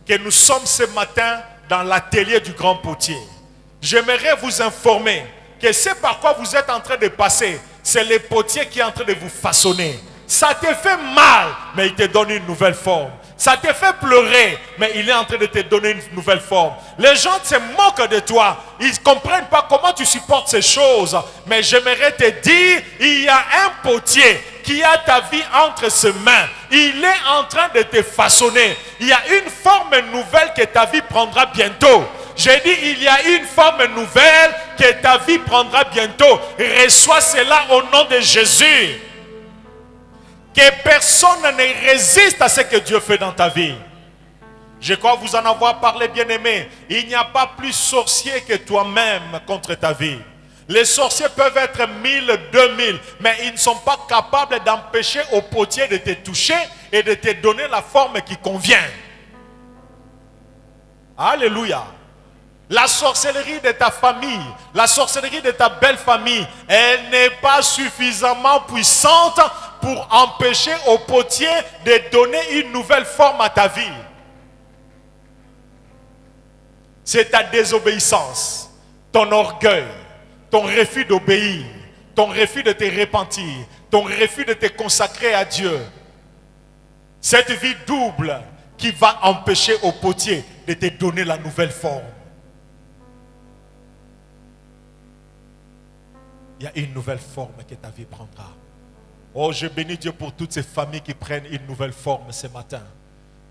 [SPEAKER 1] que nous sommes ce matin dans l'atelier du grand potier. J'aimerais vous informer que c'est par quoi vous êtes en train de passer, c'est le potier qui est en train de vous façonner. Ça te fait mal, mais il te donne une nouvelle forme. Ça te fait pleurer, mais il est en train de te donner une nouvelle forme. Les gens se moquent de toi. Ils ne comprennent pas comment tu supportes ces choses. Mais j'aimerais te dire, il y a un potier qui a ta vie entre ses mains. Il est en train de te façonner. Il y a une forme nouvelle que ta vie prendra bientôt. J'ai dit, il y a une forme nouvelle que ta vie prendra bientôt. Reçois cela au nom de Jésus. Que personne ne résiste à ce que Dieu fait dans ta vie. Je crois vous en avoir parlé, bien-aimé. Il n'y a pas plus sorcier que toi-même contre ta vie. Les sorciers peuvent être 1000, 2000, mais ils ne sont pas capables d'empêcher au potier de te toucher et de te donner la forme qui convient. Alléluia. La sorcellerie de ta famille, la sorcellerie de ta belle famille, elle n'est pas suffisamment puissante pour empêcher au potier de donner une nouvelle forme à ta vie. C'est ta désobéissance, ton orgueil, ton refus d'obéir, ton refus de te repentir, ton refus de te consacrer à Dieu. Cette vie double qui va empêcher au potier de te donner la nouvelle forme. Il y a une nouvelle forme que ta vie prendra. Oh, je bénis Dieu pour toutes ces familles qui prennent une nouvelle forme ce matin.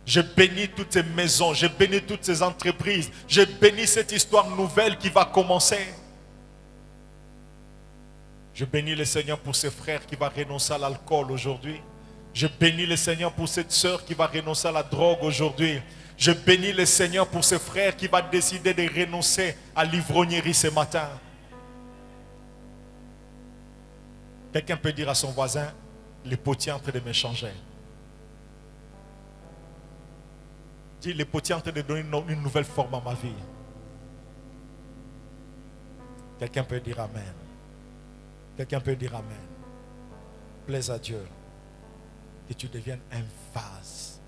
[SPEAKER 1] Je bénis toutes ces maisons, je bénis toutes ces entreprises, je bénis cette histoire nouvelle qui va commencer. Je bénis le Seigneur pour ce frère qui va renoncer à l'alcool aujourd'hui. Je bénis le Seigneur pour cette sœur qui va renoncer à la drogue aujourd'hui. Je bénis le Seigneur pour ce frère qui va décider de renoncer à l'ivrognerie ce matin. Quelqu'un peut dire à son voisin, les potiers en train de me changer. Dis, les potiers en train de donner une nouvelle forme à ma vie. Quelqu'un peut dire Amen. Quelqu'un peut dire Amen. Plaise à Dieu que tu deviennes un vase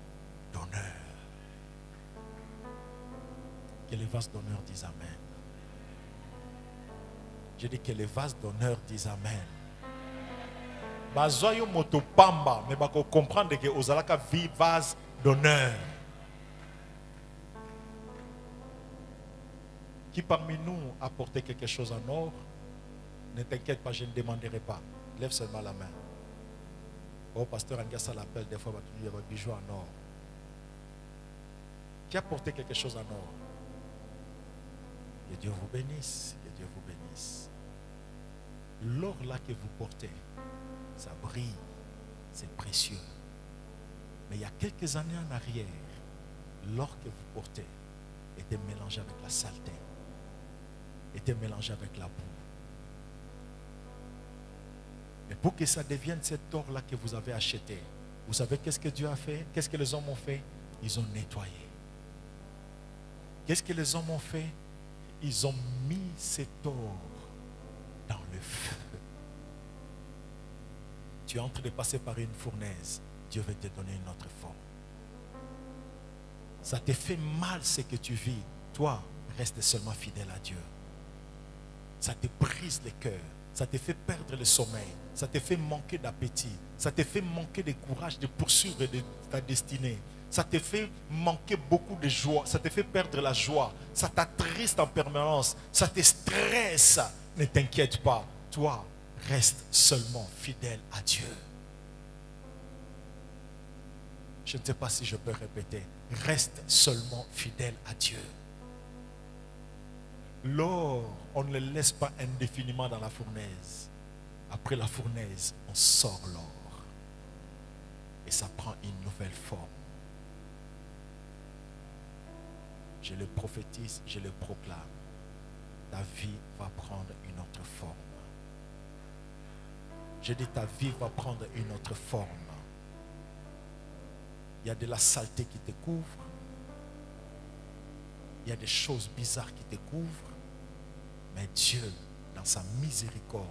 [SPEAKER 1] d'honneur. Que les vases d'honneur disent Amen. Je dis que les vases d'honneur disent Amen. Bazoyo moto pamba, mais bako comprendre que ozalaka vie vase d'honneur. Qui parmi nous a porté quelque chose en or? Ne t'inquiète pas, je ne demanderai pas. Lève seulement la main. Oh, pasteur Angassa l'appelle des fois, il y a un bijou en or. Qui a porté quelque chose en or? Que Dieu vous bénisse. Que Dieu vous bénisse. L'or là que vous portez, ça brille, c'est précieux. Mais il y a quelques années en arrière, l'or que vous portez était mélangé avec la saleté, était mélangé avec la boue. Mais pour que ça devienne cet or-là que vous avez acheté, vous savez qu'est-ce que Dieu a fait? Qu'est-ce que les hommes ont fait? Ils ont nettoyé. Qu'est-ce que les hommes ont fait? Ils ont mis cet or dans le feu. Tu es en train de passer par une fournaise. Dieu veut te donner une autre forme. Ça te fait mal ce que tu vis. Toi, reste seulement fidèle à Dieu. Ça te brise le cœur. Ça te fait perdre le sommeil. Ça te fait manquer d'appétit. Ça te fait manquer de courage de poursuivre ta destinée. Ça te fait manquer beaucoup de joie. Ça te fait perdre la joie. Ça t'attriste en permanence. Ça te stresse. Ne t'inquiète pas. Toi, reste seulement fidèle à Dieu. Je ne sais pas si je peux répéter. Reste seulement fidèle à Dieu. L'or, on ne le laisse pas indéfiniment dans la fournaise. Après la fournaise, on sort l'or. Et ça prend une nouvelle forme. Je le prophétise, je le proclame. Ta vie va prendre une autre forme. Je dis ta vie va prendre une autre forme. Il y a de la saleté qui te couvre. Il y a des choses bizarres qui te couvrent. Mais Dieu, dans sa miséricorde,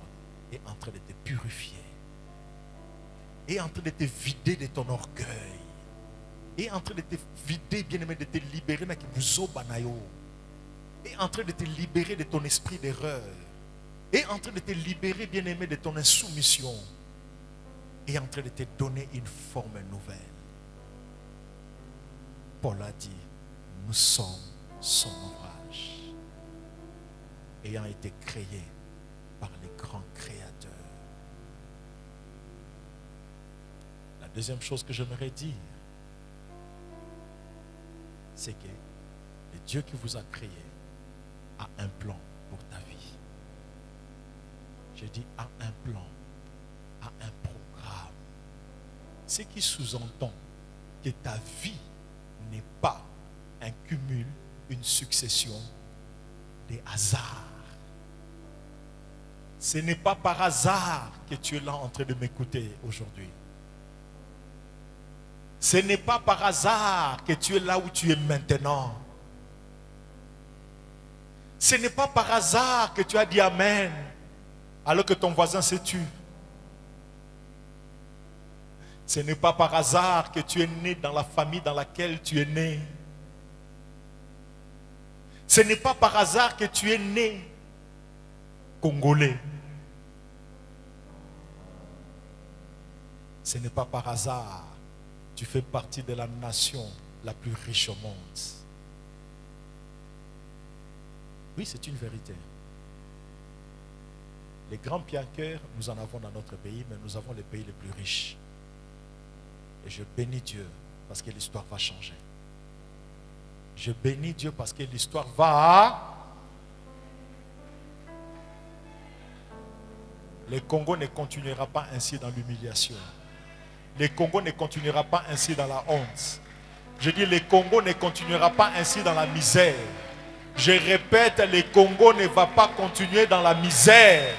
[SPEAKER 1] est en train de te purifier. Est en train de te vider de ton orgueil. Est en train de te vider, bien-aimé, de te libérer. Est en train de te libérer de ton esprit d'erreur. Est en train de te libérer, bien-aimé, de ton insoumission. Est en train de te donner une forme nouvelle. Paul a dit, nous sommes son ouvrage, ayant été créés par les grands créateurs. La deuxième chose que j'aimerais dire, c'est que le Dieu qui vous a créé a un plan pour ta vie. Je dis a un plan, a un programme. Ce qui sous-entend que ta vie n'est pas un cumul, une succession des hasards. Ce n'est pas par hasard que tu es là en train de m'écouter aujourd'hui. Ce n'est pas par hasard que tu es là où tu es maintenant. Ce n'est pas par hasard que tu as dit Amen alors que ton voisin s'est tué. Ce n'est pas par hasard que tu es né dans la famille dans laquelle tu es né. Ce n'est pas par hasard que tu es né congolais. Ce n'est pas par hasard que tu fais partie de la nation la plus riche au monde. Oui, c'est une vérité. Les grands pianqueurs, nous en avons dans notre pays, mais nous avons les pays les plus riches. Et je bénis Dieu parce que l'histoire va changer. Je bénis Dieu parce que l'histoire va... Le Congo ne continuera pas ainsi dans l'humiliation. Le Congo ne continuera pas ainsi dans la honte. Je dis, le Congo ne continuera pas ainsi dans la misère. Je répète, le Congo ne va pas continuer dans la misère.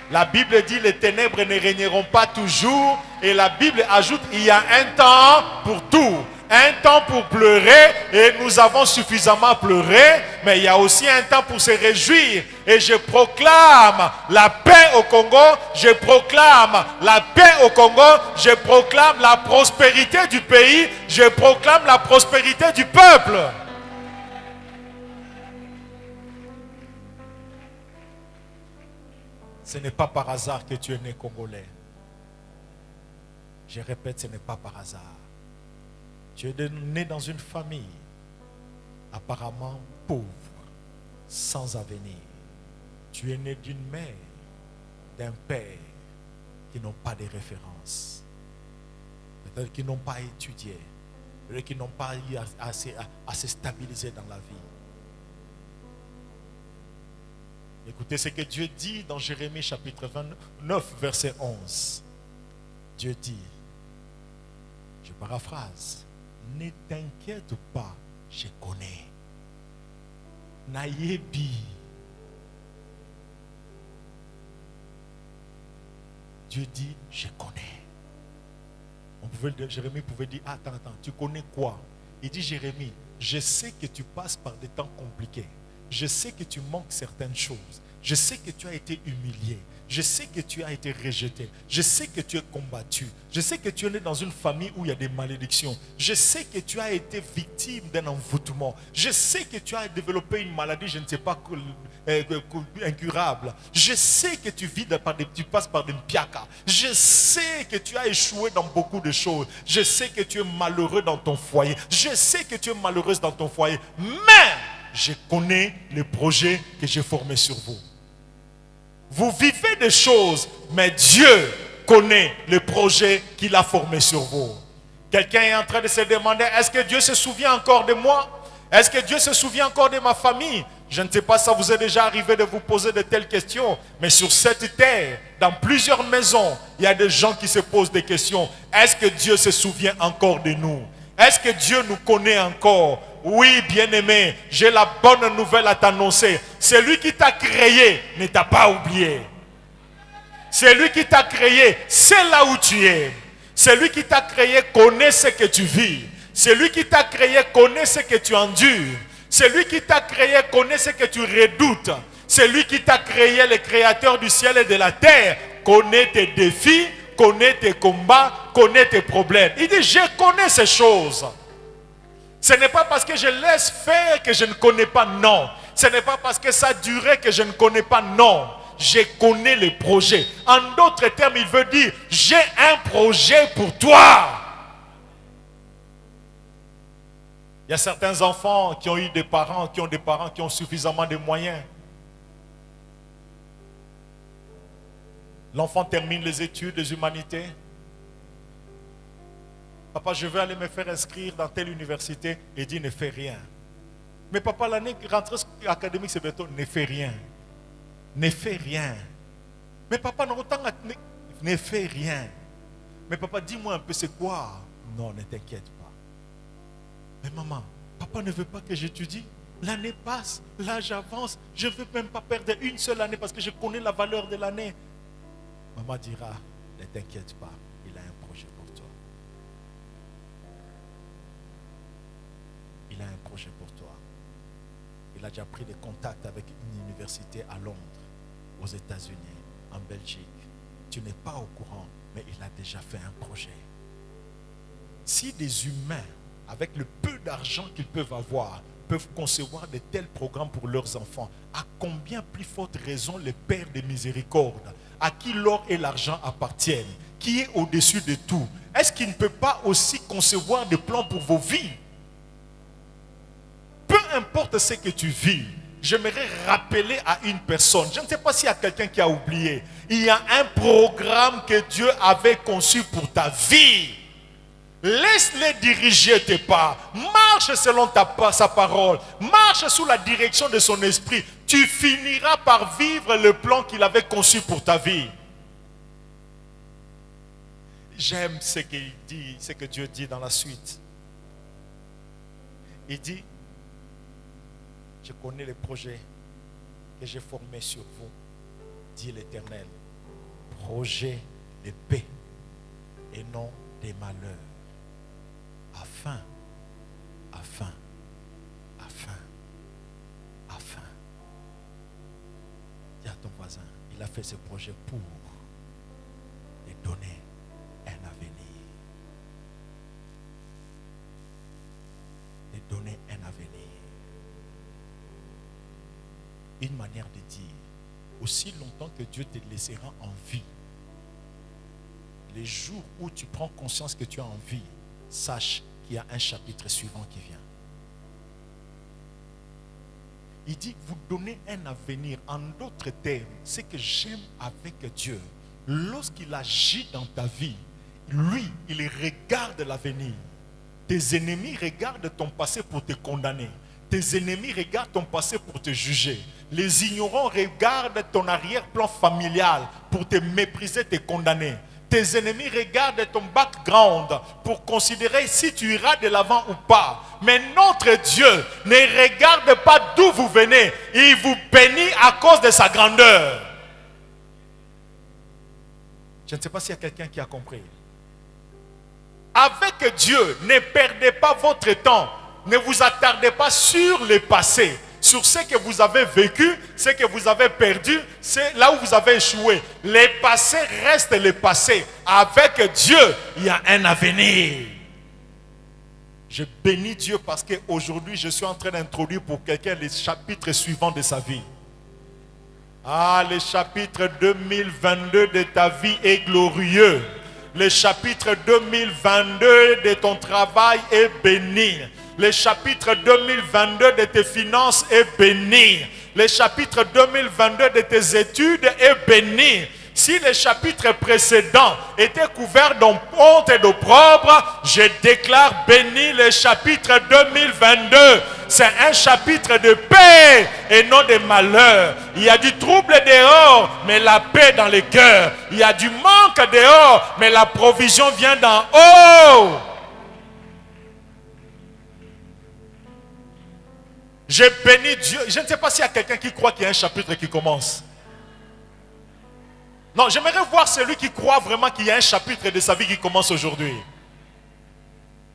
[SPEAKER 1] La Bible dit, les ténèbres ne régneront pas toujours. Et la Bible ajoute, il y a un temps pour tout. Un temps pour pleurer, et nous avons suffisamment pleuré, mais il y a aussi un temps pour se réjouir. Et je proclame la paix au Congo, je proclame la paix au Congo, je proclame la prospérité du pays, je proclame la prospérité du peuple. Ce n'est pas par hasard que tu es né congolais. Je répète, ce n'est pas par hasard. Tu es né dans une famille apparemment pauvre, sans avenir. Tu es né d'une mère, d'un père qui n'ont pas de références. Peut-être qui n'ont pas étudié, peut-être qui n'ont pas eu à se stabiliser dans la vie. Écoutez ce que Dieu dit dans Jérémie chapitre 29, verset 11. Dieu dit, je paraphrase, ne t'inquiète pas, je connais. Nayebi. Dieu dit, je connais. Jérémie pouvait dire, attends, tu connais quoi? Il dit, Jérémie, je sais que tu passes par des temps compliqués. Je sais que tu manques certaines choses. Je sais que tu as été humilié. Je sais que tu as été rejeté. Je sais que tu es combattu. Je sais que tu es né dans une famille où il y a des malédictions. Je sais que tu as été victime d'un envoûtement. Je sais que tu as développé une maladie, je ne sais pas, incurable. Je sais que tu passes par des mpiaka. Je sais que tu as échoué dans beaucoup de choses. Je sais que tu es malheureux dans ton foyer. Je sais que tu es malheureuse dans ton foyer. Mais je connais les projets que j'ai formés sur vous. Vous vivez des choses, mais Dieu connaît les projets qu'il a formés sur vous. Quelqu'un est en train de se demander, est-ce que Dieu se souvient encore de moi? Est-ce que Dieu se souvient encore de ma famille? Je ne sais pas si ça vous est déjà arrivé de vous poser de telles questions, mais sur cette terre, dans plusieurs maisons, il y a des gens qui se posent des questions. Est-ce que Dieu se souvient encore de nous? Est-ce que Dieu nous connaît encore? Oui, bien-aimé, j'ai la bonne nouvelle à t'annoncer. Celui qui t'a créé ne t'a pas oublié. Celui qui t'a créé, c'est là où tu es. Celui qui t'a créé connaît ce que tu vis. Celui qui t'a créé connaît ce que tu endures. Celui qui t'a créé connaît ce que tu redoutes. Celui qui t'a créé, le créateur du ciel et de la terre, connaît tes défis, connaît tes combats, connaît tes problèmes. Il dit, je connais ces choses. Ce n'est pas parce que je laisse faire que je ne connais pas, non. Ce n'est pas parce que ça durait que je ne connais pas, non. Je connais les projets. En d'autres termes, il veut dire, j'ai un projet pour toi. Il y a certains enfants qui ont eu des parents, qui ont suffisamment de moyens. L'enfant termine les études, les humanités. Papa, je vais aller me faire inscrire dans telle université. Et dit, ne fais rien. Mais papa, l'année rentrée académique, c'est bientôt, ne fais rien. Ne fais rien. Mais papa, ne fais rien. Mais papa, dis-moi un peu, c'est quoi? Non, ne t'inquiète pas. Mais maman, papa ne veut pas que j'étudie. L'année passe, l'âge avance. Je ne veux même pas perdre une seule année parce que je connais la valeur de l'année. Maman dira, ne t'inquiète pas, il a un projet pour toi. Il a un projet pour toi. Il a déjà pris des contacts avec une université à Londres, aux États-Unis, en Belgique. Tu n'es pas au courant, mais il a déjà fait un projet. Si des humains, avec le peu d'argent qu'ils peuvent avoir, peuvent concevoir de tels programmes pour leurs enfants, à combien plus forte raison les pères de miséricorde, à qui l'or et l'argent appartiennent, qui est au-dessus de tout, est-ce qu'il ne peut pas aussi concevoir des plans pour vos vies? Peu importe ce que tu vis, j'aimerais rappeler à une personne, je ne sais pas s'il y a quelqu'un qui a oublié, il y a un programme que Dieu avait conçu pour ta vie. Laisse-les diriger tes pas. Marche selon sa parole. Marche sous la direction de son esprit. Tu finiras par vivre le plan qu'il avait conçu pour ta vie. J'aime ce qu'il dit, ce que Dieu dit dans la suite. Il dit, je connais les projets que j'ai formés sur vous, dit l'Éternel. Projets de paix et non des malheurs. Afin. Dis à ton voisin, il a fait ce projet pour lui donner un avenir. De donner un avenir. Une manière de dire, aussi longtemps que Dieu te laissera en vie, les jours où tu prends conscience que tu es en vie, sache qu'il y a un chapitre suivant qui vient. Il dit, vous donnez un avenir. En d'autres termes, ce que j'aime avec Dieu, lorsqu'il agit dans ta vie, lui, il regarde l'avenir. Tes ennemis regardent ton passé pour te condamner. Tes ennemis regardent ton passé pour te juger. Les ignorants regardent ton arrière-plan familial pour te mépriser, te condamner. Tes ennemis regardent ton background pour considérer si tu iras de l'avant ou pas. Mais notre Dieu ne regarde pas d'où vous venez. Il vous bénit à cause de sa grandeur. Je ne sais pas s'il y a quelqu'un qui a compris. Avec Dieu, ne perdez pas votre temps. Ne vous attardez pas sur le passé, sur ce que vous avez vécu, ce que vous avez perdu, c'est là où vous avez échoué. Le passé reste le passé. Avec Dieu, il y a un avenir. Je bénis Dieu parce qu'aujourd'hui, je suis en train d'introduire pour quelqu'un les chapitres suivants de sa vie. Ah, le chapitre 2022 de ta vie est glorieux. Le chapitre 2022 de ton travail est béni. Le chapitre 2022 de tes finances est béni. Le chapitre 2022 de tes études est béni. Si le chapitre précédent était couvert d'honte et d'opprobre, je déclare béni le chapitre 2022. C'est un chapitre de paix et non de malheur. Il y a du trouble dehors, mais la paix dans les cœurs. Il y a du manque dehors, mais la provision vient d'en haut. Je bénis Dieu. Je ne sais pas s'il y a quelqu'un qui croit qu'il y a un chapitre qui commence. Non, j'aimerais voir celui qui croit vraiment qu'il y a un chapitre de sa vie qui commence aujourd'hui.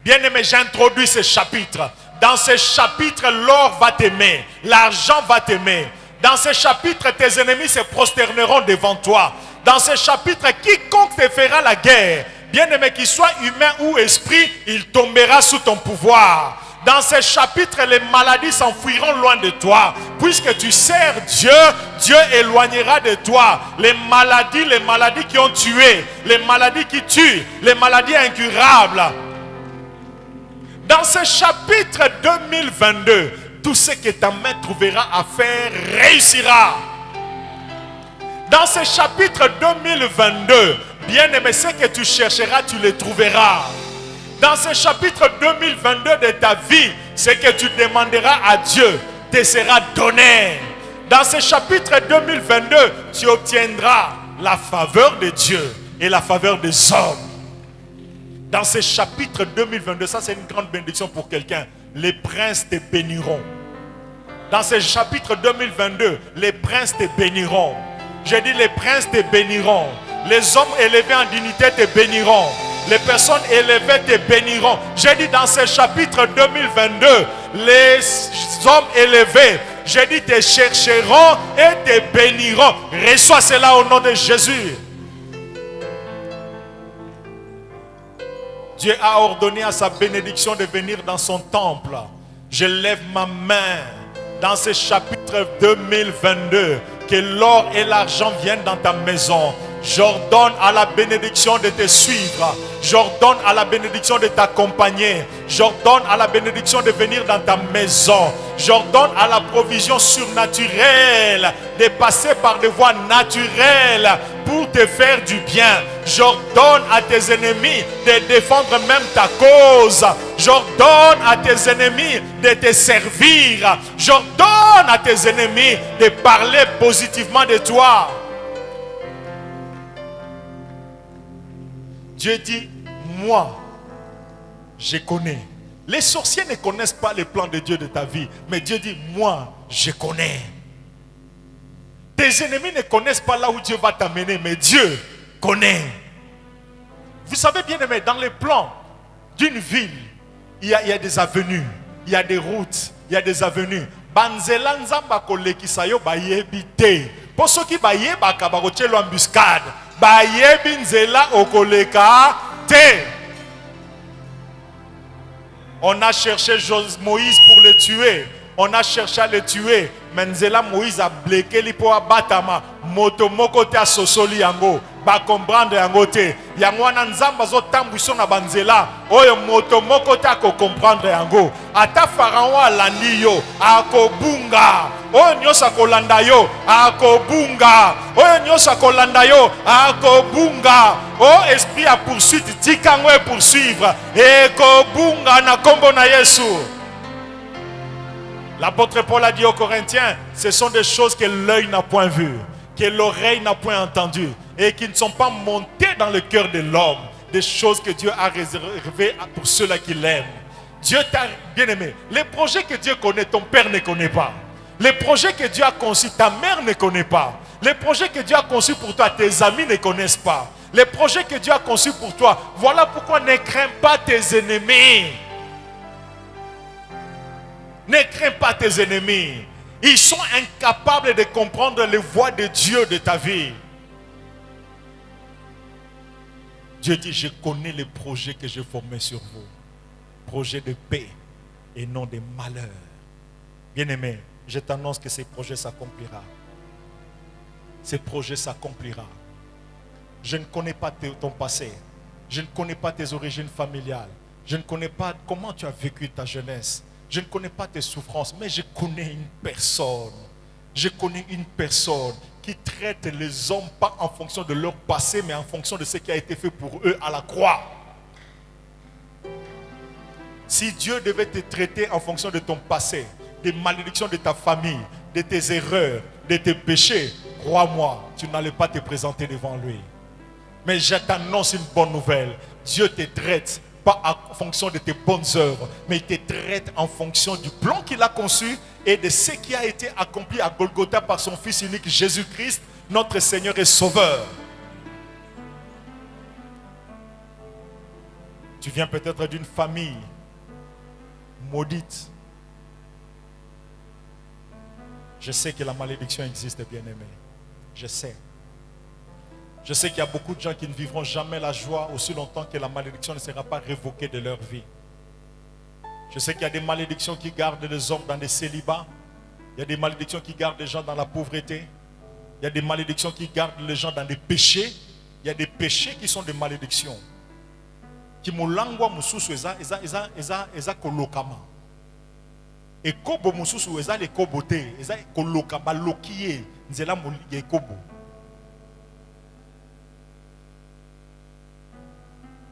[SPEAKER 1] Bien-aimé, j'introduis ce chapitre. Dans ce chapitre, l'or va t'aimer, l'argent va t'aimer. Dans ce chapitre, tes ennemis se prosterneront devant toi. Dans ce chapitre, quiconque te fera la guerre, bien-aimé, qu'il soit humain ou esprit, il tombera sous ton pouvoir. Dans ce chapitre, les maladies s'enfuiront loin de toi. Puisque tu sers Dieu, Dieu éloignera de toi les maladies qui ont tué, les maladies qui tuent, les maladies incurables. Dans ce chapitre 2022, tout ce que ta main trouvera à faire réussira. Dans ce chapitre 2022, bien-aimé, ce que tu chercheras, tu le trouveras. Dans ce chapitre 2022 de ta vie, ce que tu demanderas à Dieu te sera donné. Dans ce chapitre 2022, tu obtiendras la faveur de Dieu et la faveur des hommes. Dans ce chapitre 2022, ça c'est une grande bénédiction pour quelqu'un. Les princes te béniront. Dans ce chapitre 2022, les princes te béniront. J'ai dit les princes te béniront. Les hommes élevés en dignité te béniront. Les personnes élevées te béniront. J'ai dit dans ce chapitre 2022, les hommes élevés, j'ai dit te chercheront et te béniront. Reçois cela au nom de Jésus. Dieu a ordonné à sa bénédiction de venir dans son temple. Je lève ma main dans ce chapitre 2022. Que l'or et l'argent viennent dans ta maison. J'ordonne à la bénédiction de te suivre. J'ordonne à la bénédiction de t'accompagner. J'ordonne à la bénédiction de venir dans ta maison. J'ordonne à la provision surnaturelle de passer par des voies naturelles pour te faire du bien. J'ordonne à tes ennemis de défendre même ta cause. J'ordonne à tes ennemis de te servir. J'ordonne à tes ennemis de parler positivement de toi. Dieu dit, moi, je connais. Les sorciers ne connaissent pas les plans de Dieu de ta vie. Mais Dieu dit, moi, je connais. Tes ennemis ne connaissent pas là où Dieu va t'amener. Mais Dieu connaît. Vous savez bien aimé, dans les plans d'une ville, il y a des avenues, il y a des routes, il y a des avenues. Banzela nzamba kolekisa yo bayebi te. Pour ceux qui bayeba kabaroche l'embuscade, bayebi nzela okoleka te. On a cherché Moïse pour le tuer. On a cherché à le tuer. Mais nzela Moïse a bloqué li po abatama. Moto moko te asosoli yango. Ba comprendre yango te. Yango wana nzamba zo tambuso na banzela. Oyo moto moko te ako comprendre yango. Ata Pharaon alandi yo akobunga. Oyo nyosa kolanda yo akobunga. Oyo nyosa kolanda yo akobunga. Oh esprit à poursuite tikango e poursuivre. Ekobunga na kombo na Yesu. L'apôtre Paul a dit aux Corinthiens, ce sont des choses que l'œil n'a point vues, que l'oreille n'a point entendues et qui ne sont pas montées dans le cœur de l'homme. Des choses que Dieu a réservées pour ceux-là qui l'aiment. Dieu t'a bien aimé. Les projets que Dieu connaît, ton père ne connaît pas. Les projets que Dieu a conçus, ta mère ne connaît pas. Les projets que Dieu a conçus pour toi, tes amis ne connaissent pas. Les projets que Dieu a conçus pour toi, voilà pourquoi ne crains pas tes ennemis. Ne crains pas tes ennemis. Ils sont incapables de comprendre les voies de Dieu de ta vie. Dieu dit, je connais les projets que j'ai formés sur vous. Projets de paix et non de malheur. Bien-aimé, je t'annonce que ces projets s'accompliront. Ces projets s'accompliront. Je ne connais pas ton passé. Je ne connais pas tes origines familiales. Je ne connais pas comment tu as vécu ta jeunesse. Je ne connais pas tes souffrances, mais je connais une personne. Je connais une personne qui traite les hommes pas en fonction de leur passé, mais en fonction de ce qui a été fait pour eux à la croix. Si Dieu devait te traiter en fonction de ton passé, des malédictions de ta famille, de tes erreurs, de tes péchés, crois-moi, tu n'allais pas te présenter devant lui. Mais je t'annonce une bonne nouvelle. Dieu te traite pas en fonction de tes bonnes œuvres, mais il te traite en fonction du plan qu'il a conçu et de ce qui a été accompli à Golgotha par son Fils unique Jésus-Christ, notre Seigneur et Sauveur. Tu viens peut-être d'une famille maudite. Je sais que la malédiction existe, bien-aimé. Je sais. Je sais qu'il y a beaucoup de gens qui ne vivront jamais la joie aussi longtemps que la malédiction ne sera pas révoquée de leur vie. Je sais qu'il y a des malédictions qui gardent les hommes dans des célibats. Il y a des malédictions qui gardent les gens dans la pauvreté. Il y a des malédictions qui gardent les gens dans des péchés. Il y a des péchés qui sont des malédictions. Qui mulangwa mususu eza kolokama. Et kobo mususu eza le kobote, eza kolokama lokiye nzela mulige kobo.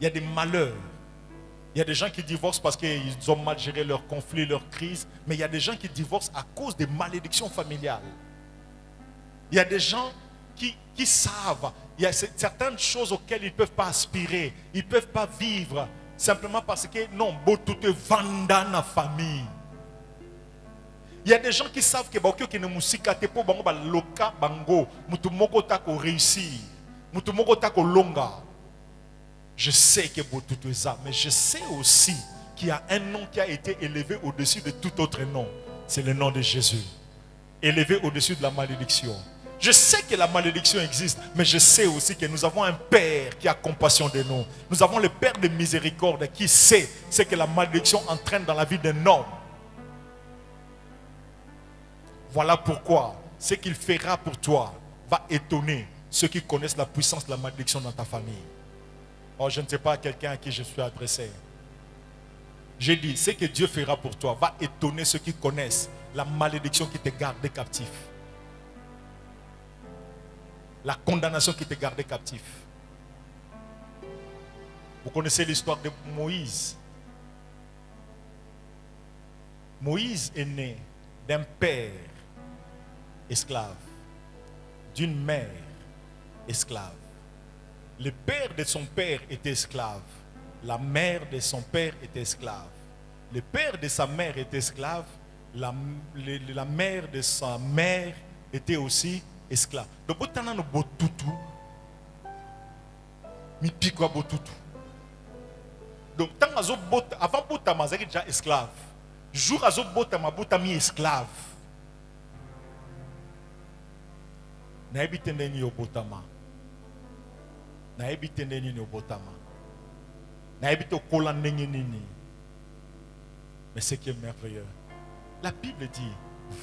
[SPEAKER 1] Il y a des malheurs. Il y a des gens qui divorcent parce qu'ils ont mal géré leurs conflits, leurs crises. Mais il y a des gens qui divorcent à cause des malédictions familiales. Il y a des gens qui savent. Il y a certaines choses auxquelles ils ne peuvent pas aspirer. Ils ne peuvent pas vivre. Simplement parce que non, tout est vanda na famille. Il y a des gens qui savent que qui ne musikate po bango ba loka bango mutu moko ta ko réussir. Mutu moko ta ko longa. Je sais que tout est ça, mais je sais aussi qu'il y a un nom qui a été élevé au-dessus de tout autre nom. C'est le nom de Jésus. Élevé au-dessus de la malédiction. Je sais que la malédiction existe, mais je sais aussi que nous avons un Père qui a compassion de nous. Nous avons le Père de miséricorde qui sait ce que la malédiction entraîne dans la vie d'un homme. Voilà pourquoi ce qu'il fera pour toi va étonner ceux qui connaissent la puissance de la malédiction dans ta famille. Oh, je ne sais pas à quelqu'un à qui je suis adressé. J'ai dit, ce que Dieu fera pour toi va étonner ceux qui connaissent la malédiction qui te gardait captif. La condamnation qui te gardait captif. Vous connaissez l'histoire de Moïse. Moïse est né d'un père esclave, d'une mère esclave. Le père de son père était esclave. La mère de son père était esclave. Le père de sa mère était esclave. La mère de sa mère était aussi esclave. Donc, avant Botama, il déjà esclave. Jour à Botama, Botami esclave. Na ebitende ni Botama. Na ebitende ni Botama. Na ebite okola ndenge nini. Mais ce qui est merveilleux, la Bible dit,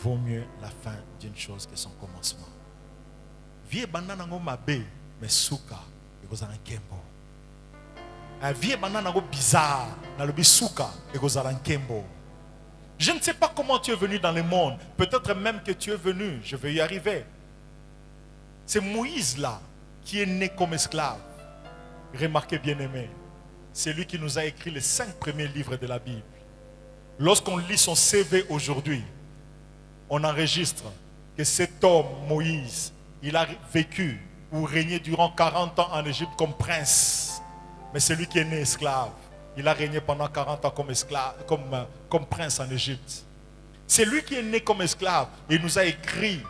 [SPEAKER 1] vaut mieux la fin d'une chose que son commencement. Vie banana ngo mabe, mais souka, ekozala nkembo. Un vieux banana ngo bizarre, na lobi souka, ekozala nkembo. Je ne sais pas comment tu es venu dans le monde. Peut-être même que tu es venu, je vais y arriver. C'est Moïse là, qui est né comme esclave. Remarquez bien aimé, c'est lui qui nous a écrit les 5 premiers livres de la Bible. Lorsqu'on lit son CV aujourd'hui, on enregistre que cet homme, Moïse, il a vécu ou régné durant 40 ans en Égypte comme prince. Mais c'est lui qui est né esclave. Il a régné pendant 40 ans comme esclave, comme prince en Égypte. C'est lui qui est né comme esclave. Il nous a écrit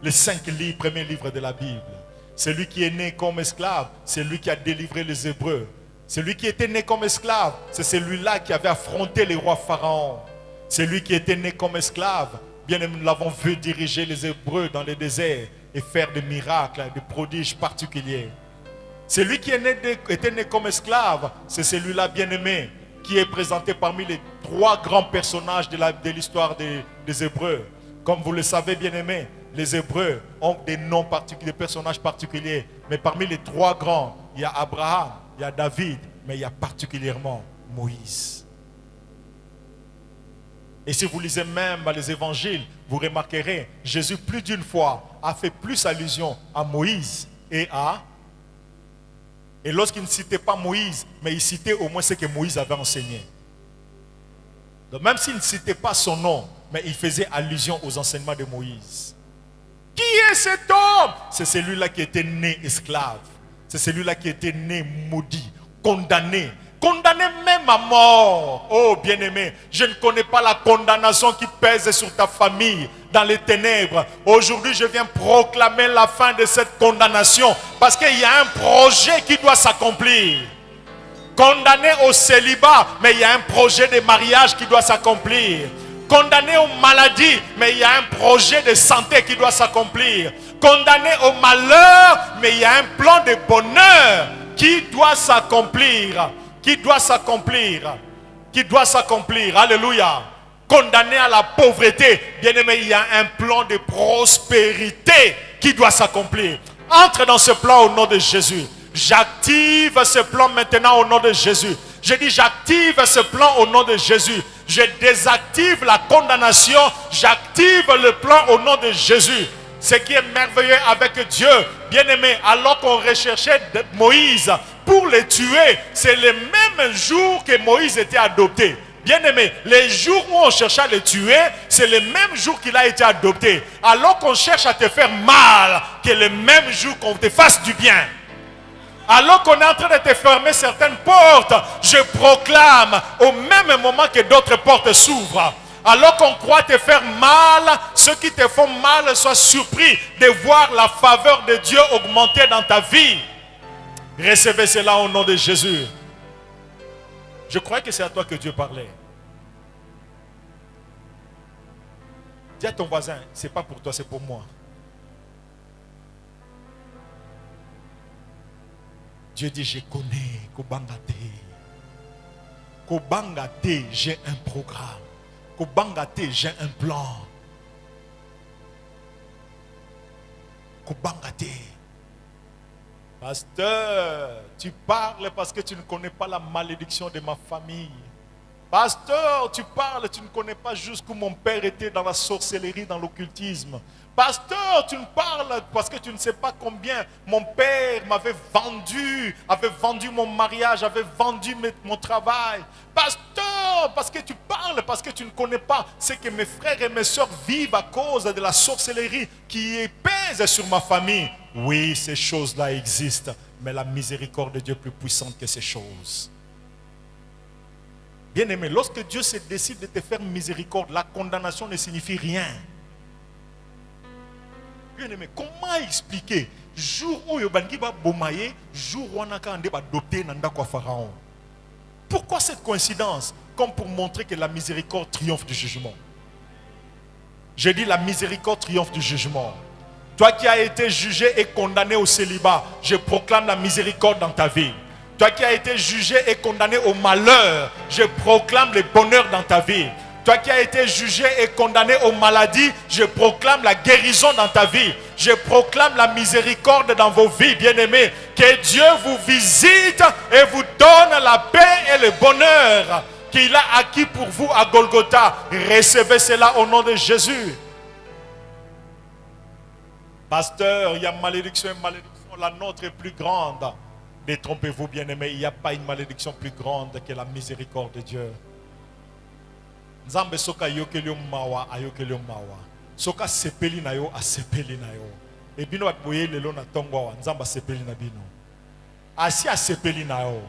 [SPEAKER 1] les 5 premiers livres de la Bible. C'est lui qui est né comme esclave. C'est lui qui a délivré les Hébreux. C'est lui qui était né comme esclave. C'est celui-là qui avait affronté les rois pharaons. C'est lui qui était né comme esclave. Bien nous l'avons vu diriger les Hébreux dans les déserts et faire des miracles, des prodiges particuliers. C'est lui qui était né comme esclave. C'est celui-là bien aimé qui est présenté parmi les 3 grands personnages de l'histoire des Hébreux. Comme vous le savez bien aimé, les Hébreux ont des noms particuliers, des personnages particuliers. Mais parmi les 3 grands, il y a Abraham, il y a David, mais il y a particulièrement Moïse. Et si vous lisez même les évangiles, vous remarquerez, Jésus plus d'une fois a fait plus allusion à Moïse et lorsqu'il ne citait pas Moïse, mais il citait au moins ce que Moïse avait enseigné. Donc même s'il ne citait pas son nom, mais il faisait allusion aux enseignements de Moïse. Qui est cet homme? C'est celui-là qui était né esclave. C'est celui-là qui était né maudit, condamné. Condamné même à mort. Oh bien-aimé, je ne connais pas la condamnation qui pèse sur ta famille dans les ténèbres. Aujourd'hui, je viens proclamer la fin de cette condamnation parce qu'il y a un projet qui doit s'accomplir. Condamné au célibat, mais il y a un projet de mariage qui doit s'accomplir. Condamné aux maladies, mais il y a un projet de santé qui doit s'accomplir. Condamné au malheur, mais il y a un plan de bonheur qui doit s'accomplir. Qui doit s'accomplir. Qui doit s'accomplir. Alléluia. Condamné à la pauvreté, bien aimé, il y a un plan de prospérité qui doit s'accomplir. Entre dans ce plan au nom de Jésus. J'active ce plan maintenant au nom de Jésus. Je dis j'active ce plan au nom de Jésus. Je désactive la condamnation. J'active le plan au nom de Jésus. Ce qui est merveilleux avec Dieu, bien aimé, alors qu'on recherchait Moïse pour le tuer, c'est le même jour que Moïse était adopté. Bien aimé, les jours où on cherchait à le tuer, c'est le même jour qu'il a été adopté. Alors qu'on cherche à te faire mal, que le même jour qu'on te fasse du bien. Alors qu'on est en train de te fermer certaines portes, je proclame au même moment que d'autres portes s'ouvrent. Alors qu'on croit te faire mal, ceux qui te font mal soient surpris de voir la faveur de Dieu augmenter dans ta vie. Recevez cela au nom de Jésus. Je croyais que c'est à toi que Dieu parlait. Dis à ton voisin, c'est pas pour toi, c'est pour moi. Dieu dit, je connais Kobangate. Kobangate, j'ai un programme. Kobangate, j'ai un plan. Kobangate. Pasteur, tu parles parce que tu ne connais pas la malédiction de ma famille. Pasteur, tu parles, tu ne connais pas jusqu'où mon père était dans la sorcellerie, dans l'occultisme. Pasteur, tu me parles parce que tu ne sais pas combien mon père m'avait vendu mon mariage, avait vendu mon travail. Pasteur, parce que tu parles, parce que tu ne connais pas ce que mes frères et mes soeurs vivent à cause de la sorcellerie qui pèse sur ma famille. Oui, ces choses-là existent, mais la miséricorde de Dieu est plus puissante que ces choses. Bien-aimé, lorsque Dieu se décide de te faire miséricorde, la condamnation ne signifie rien. Bien-aimé, comment expliquer jour où Yobangi va bomaye, jour où on a adopté Nanda kwa Pharaon? Pourquoi cette coïncidence? Comme pour montrer que la miséricorde triomphe du jugement. J'ai dit la miséricorde triomphe du jugement. Toi qui as été jugé et condamné au célibat, je proclame la miséricorde dans ta vie. Toi qui as été jugé et condamné au malheur, je proclame le bonheur dans ta vie. Toi qui as été jugé et condamné aux maladies, je proclame la guérison dans ta vie. Je proclame la miséricorde dans vos vies, bien-aimés. Que Dieu vous visite et vous donne la paix et le bonheur qu'il a acquis pour vous à Golgotha. Recevez cela au nom de Jésus. Pasteur, il y a malédiction et malédiction. La nôtre est plus grande. Détrompez-vous, bien-aimés, il n'y a pas une malédiction plus grande que la miséricorde de Dieu. Nzambe soka yokeli mawa ayokeli mawa. Soka sepeli na yo asepeli na yo. E bino bat boye lelo na tongo wa nzamba sepeli na bino. Asi asepeli na yo.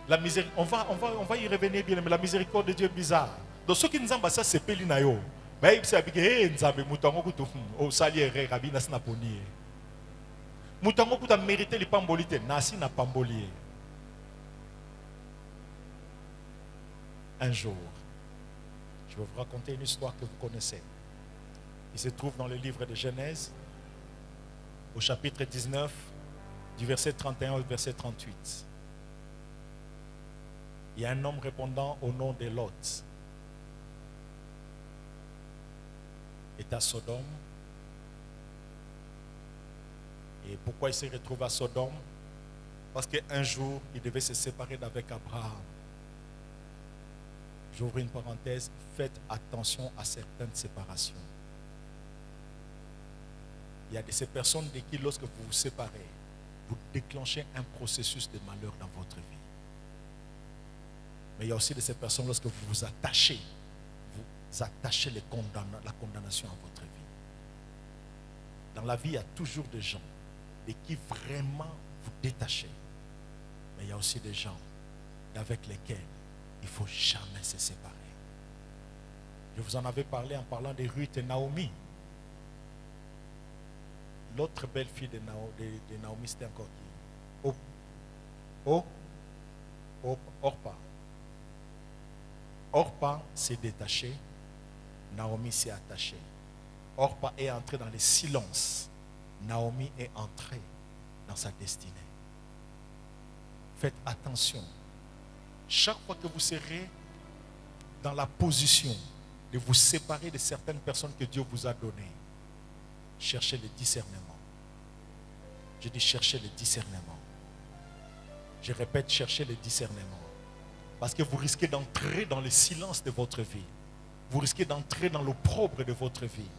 [SPEAKER 1] La miséricorde, on va y revenir bien, mais la miséricorde de Dieu est bizarre. Donc ceux qui nzamba ça sepeli na yo. Ba yebisa bike nzambe mutango kutu o sali ere rabina sina poni. Mutango kuta mériter les pambolite nasi na pambolier. Un jour, je vais vous raconter une histoire que vous connaissez. Il se trouve dans le livre de Genèse, au chapitre 19, du verset 31 au verset 38. Il y a un homme répondant au nom de Lot. Il est à Sodome. Et pourquoi il s'est retrouvé à Sodome? Parce qu'un jour, il devait se séparer d'avec Abraham. J'ouvre une parenthèse, faites attention à certaines séparations. Il y a de ces personnes de qui, lorsque vous vous séparez, vous déclenchez un processus de malheur dans votre vie. Mais il y a aussi de ces personnes, lorsque vous vous attachez la condamnation à votre vie. Dans la vie, il y a toujours des gens de qui vraiment vous détachez. Mais il y a aussi des gens avec lesquels il ne faut jamais se séparer. Je vous en avais parlé en parlant de Ruth et Naomi. L'autre belle fille de Naomi, c'était encore qui? Orpa. Orpa s'est détachée. Naomi s'est attachée. Orpa est entrée dans le silence. Naomi est entrée dans sa destinée. Faites attention. Chaque fois que vous serez dans la position de vous séparer de certaines personnes que Dieu vous a données, cherchez le discernement. Je dis cherchez le discernement. Je répète, cherchez le discernement. Parce que vous risquez d'entrer dans le silence de votre vie. Vous risquez d'entrer dans l'opprobre de votre vie.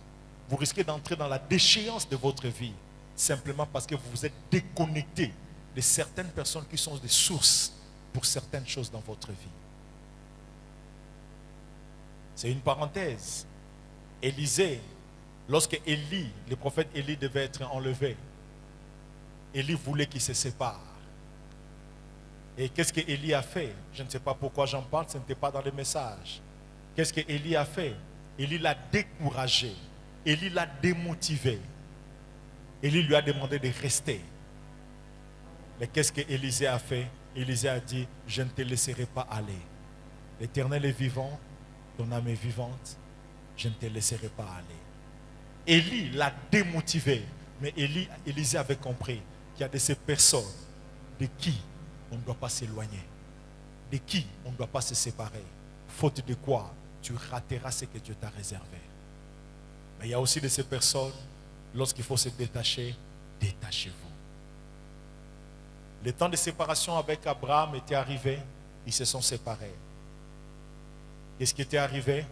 [SPEAKER 1] Vous risquez d'entrer dans la déchéance de votre vie. Simplement parce que vous vous êtes déconnecté de certaines personnes qui sont des sources pour certaines choses dans votre vie. C'est une parenthèse. Élisée, lorsque Élie, le prophète Élie devait être enlevé, Élie voulait qu'il se sépare. Et qu'est-ce que Élie a fait? Je ne sais pas pourquoi j'en parle, ce n'était pas dans le message. Qu'est-ce que Élie a fait? Élie l'a découragé. Élie l'a démotivé. Élie lui a demandé de rester. Mais qu'est-ce que Élisée a fait? Élisée a dit, je ne te laisserai pas aller. L'Éternel est vivant, ton âme est vivante, je ne te laisserai pas aller. Élie l'a démotivé. Mais Élisée avait compris qu'il y a de ces personnes de qui on ne doit pas s'éloigner, de qui on ne doit pas se séparer, faute de quoi tu rateras ce que Dieu t'a réservé. Mais il y a aussi de ces personnes, lorsqu'il faut se détacher, détachez-vous. Le temps de séparation avec Abraham était arrivé. Ils se sont séparés. Qu'est-ce qui était arrivé?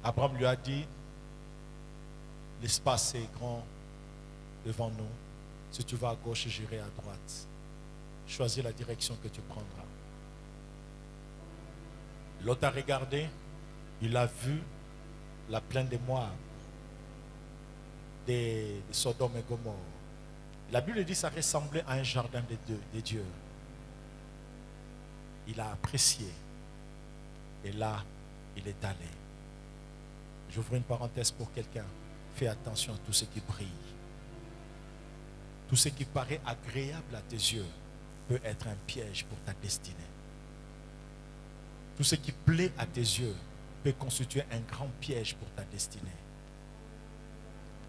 [SPEAKER 1] Abraham lui a dit, l'espace est grand devant nous. Si tu vas à gauche, j'irai à droite. Choisis la direction que tu prendras. L'autre a regardé, il a vu la plaine de Moab, de Sodome et Gomorrhe. La Bible dit que ça ressemblait à un jardin de Dieu. Il a apprécié. Et là, il est allé. J'ouvre une parenthèse pour quelqu'un. Fais attention à tout ce qui brille. Tout ce qui paraît agréable à tes yeux peut être un piège pour ta destinée. Tout ce qui plaît à tes yeux peut constituer un grand piège pour ta destinée.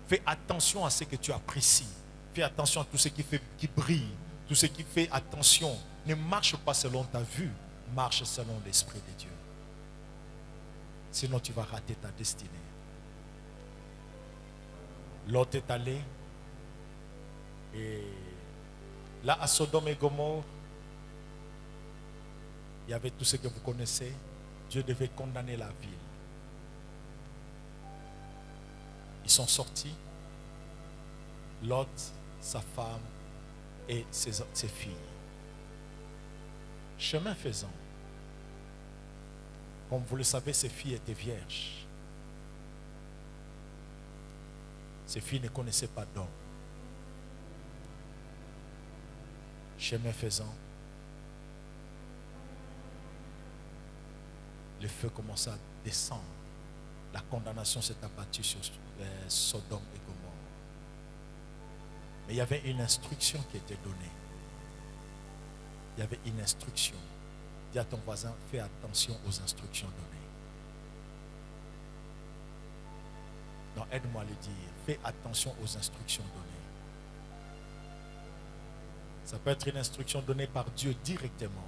[SPEAKER 1] Fais attention à ce que tu apprécies. Fais attention à tout ce qui brille. Tout ce qui fait attention. Ne marche pas selon ta vue. Marche selon l'Esprit de Dieu. Sinon tu vas rater ta destinée. Lot est allé. Et là à Sodome et Gomorrhe, il y avait tout ce que vous connaissez. Dieu devait condamner la ville. Ils sont sortis. Lot, sa femme et ses filles. Chemin faisant, comme vous le savez, ses filles étaient vierges. Ses filles ne connaissaient pas d'homme. Chemin faisant, le feu commença à descendre. La condamnation s'est abattue sur Sodome et Gomorrhe. Mais il y avait une instruction qui était donnée. Il y avait une instruction. Dis à ton voisin, fais attention aux instructions données. Non, aide-moi à le dire. Fais attention aux instructions données. Ça peut être une instruction donnée par Dieu directement.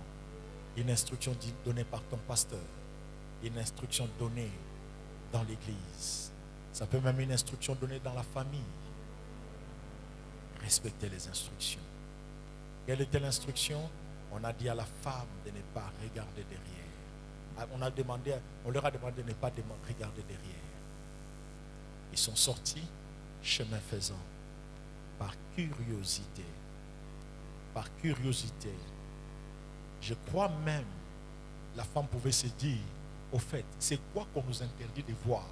[SPEAKER 1] Une instruction donnée par ton pasteur. Une instruction donnée dans l'église. Ça peut même être une instruction donnée dans la famille. Respectez les instructions. Quelle était l'instruction? On a dit à la femme de ne pas regarder derrière. On leur a demandé de ne pas regarder derrière. Ils sont sortis, chemin faisant, par curiosité. Par curiosité. Je crois même, la femme pouvait se dire, au fait, c'est quoi qu'on nous interdit de voir?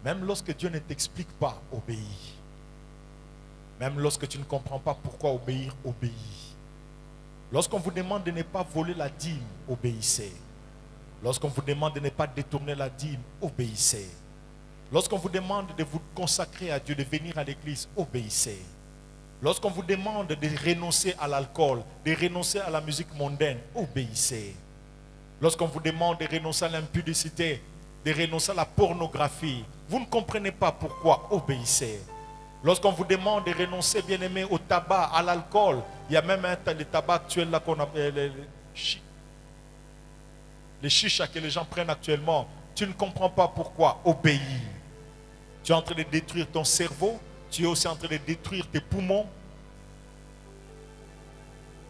[SPEAKER 1] Même lorsque Dieu ne t'explique pas, obéis. Même lorsque tu ne comprends pas pourquoi obéir, obéis. Lorsqu'on vous demande de ne pas voler la dîme, obéissez. Lorsqu'on vous demande de ne pas détourner la dîme, obéissez. Lorsqu'on vous demande de vous consacrer à Dieu, de venir à l'église, obéissez. Lorsqu'on vous demande de renoncer à l'alcool, de renoncer à la musique mondaine, obéissez. Lorsqu'on vous demande de renoncer à l'impudicité, de renoncer à la pornographie, vous ne comprenez pas pourquoi, obéissez. Lorsqu'on vous demande de renoncer, bien aimé, au tabac, à l'alcool, il y a même le tabac actuel là qu'on appelle les chichas que les gens prennent actuellement. Tu ne comprends pas pourquoi, obéis. Tu es en train de détruire ton cerveau, tu es aussi en train de détruire tes poumons.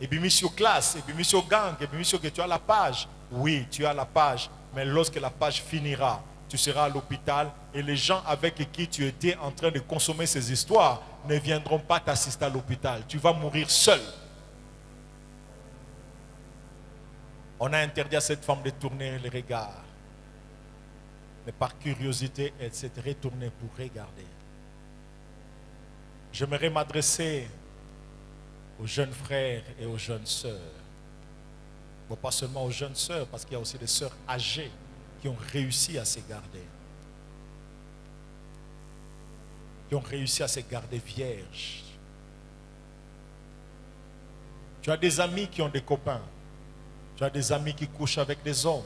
[SPEAKER 1] Et puis mis sur classe, et puis mis sur gang, et puis mis sur que tu as la page. Oui, tu as la page, mais lorsque la page finira, tu seras à l'hôpital et les gens avec qui tu étais en train de consommer ces histoires ne viendront pas t'assister à l'hôpital. Tu vas mourir seul. On a interdit à cette femme de tourner le regard. Mais par curiosité, elle s'est retournée pour regarder. J'aimerais m'adresser aux jeunes frères et aux jeunes sœurs. Bon, pas seulement aux jeunes sœurs, parce qu'il y a aussi des sœurs âgées qui ont réussi à se garder. Qui ont réussi à se garder vierges. Tu as des amis qui ont des copains. Tu as des amis qui couchent avec des hommes.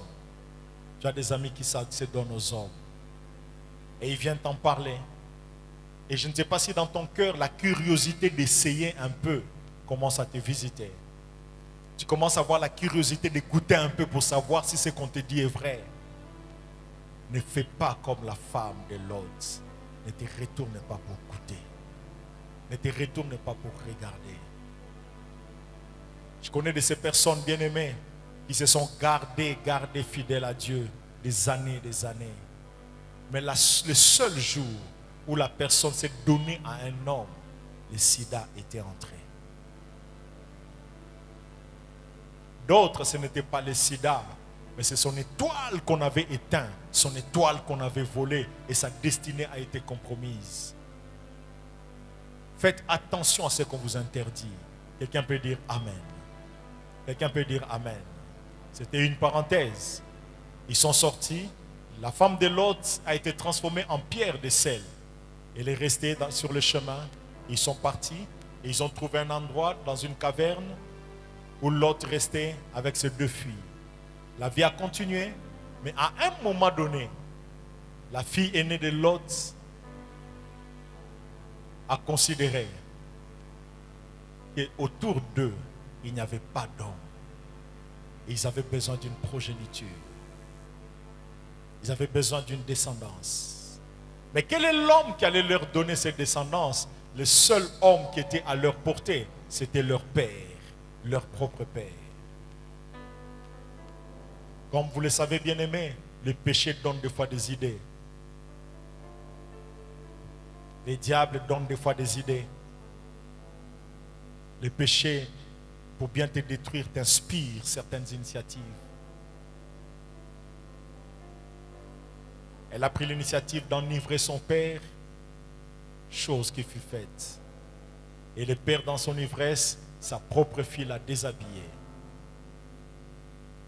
[SPEAKER 1] Tu as des amis qui se donnent aux hommes. Et ils viennent t'en parler. Et je ne sais pas si dans ton cœur, la curiosité d'essayer un peu commence à te visiter. Tu commences à avoir la curiosité de goûter un peu pour savoir si ce qu'on te dit est vrai. Ne fais pas comme la femme de Lot. Ne te retourne pas pour goûter. Ne te retourne pas pour regarder. Je connais de ces personnes bien-aimées qui se sont gardées fidèles à Dieu des années. Mais le seul jour où la personne s'est donnée à un homme, le sida était entré. D'autres, ce n'était pas le sida, mais c'est son étoile qu'on avait éteint, son étoile qu'on avait volée et sa destinée a été compromise. Faites attention à ce qu'on vous interdit. Quelqu'un peut dire Amen. Quelqu'un peut dire Amen. C'était une parenthèse. Ils sont sortis. La femme de Lot a été transformée en pierre de sel. Elle est restée sur le chemin. Ils sont partis et ils ont trouvé un endroit dans une caverne où Lot restait avec ses 2 filles. La vie a continué, mais à un moment donné, la fille aînée de Lot a considéré qu'autour d'eux, il n'y avait pas d'homme. Ils avaient besoin d'une progéniture. Ils avaient besoin d'une descendance. Mais quel est l'homme qui allait leur donner cette descendance? Le seul homme qui était à leur portée, c'était leur père, leur propre père. Comme vous le savez bien aimé, le péché donne des fois des idées. Les diables donnent des fois des idées. Le péché, pour bien te détruire, t'inspire certaines initiatives. Elle a pris l'initiative d'enivrer son père, chose qui fut faite. Et le père, dans son ivresse, sa propre fille l'a déshabillée.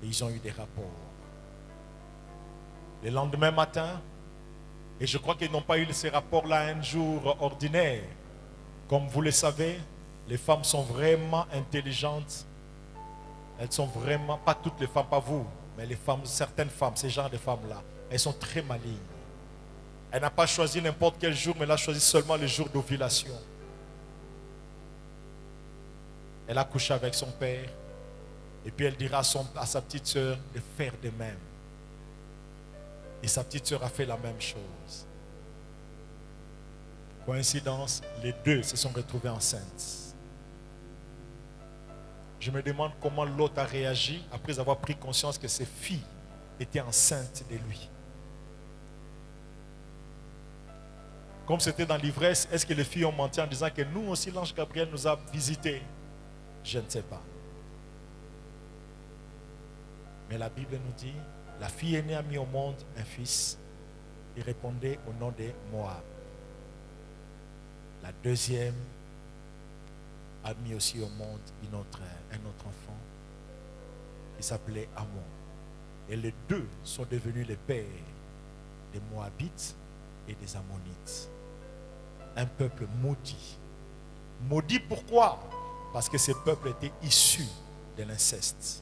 [SPEAKER 1] Et ils ont eu des rapports. Le lendemain matin, et je crois qu'ils n'ont pas eu ces rapports-là un jour ordinaire. Comme vous le savez, les femmes sont vraiment intelligentes. Elles sont vraiment, pas toutes les femmes, pas vous, mais les femmes, certaines femmes, ces genres de femmes-là, elles sont très malignes. Elle n'a pas choisi n'importe quel jour, mais elle a choisi seulement le jour d'ovulation. Elle a couché avec son père. Et puis elle dira à sa petite sœur de faire de même. Et sa petite sœur a fait la même chose. Coïncidence, les deux se sont retrouvés enceintes. Je me demande comment l'autre a réagi après avoir pris conscience que ses filles étaient enceintes de lui. Comme c'était dans l'ivresse, est-ce que les filles ont menti en disant que nous aussi l'ange Gabriel nous a visités? Je ne sais pas. Mais la Bible nous dit, la fille aînée a mis au monde un fils. Il répondait au nom de Moab. La deuxième a mis aussi au monde un autre enfant qui s'appelait Amon. Et les deux sont devenus les pères des Moabites et des Ammonites. Un peuple maudit. Maudit pourquoi? Parce que ces peuples étaient issus de l'inceste.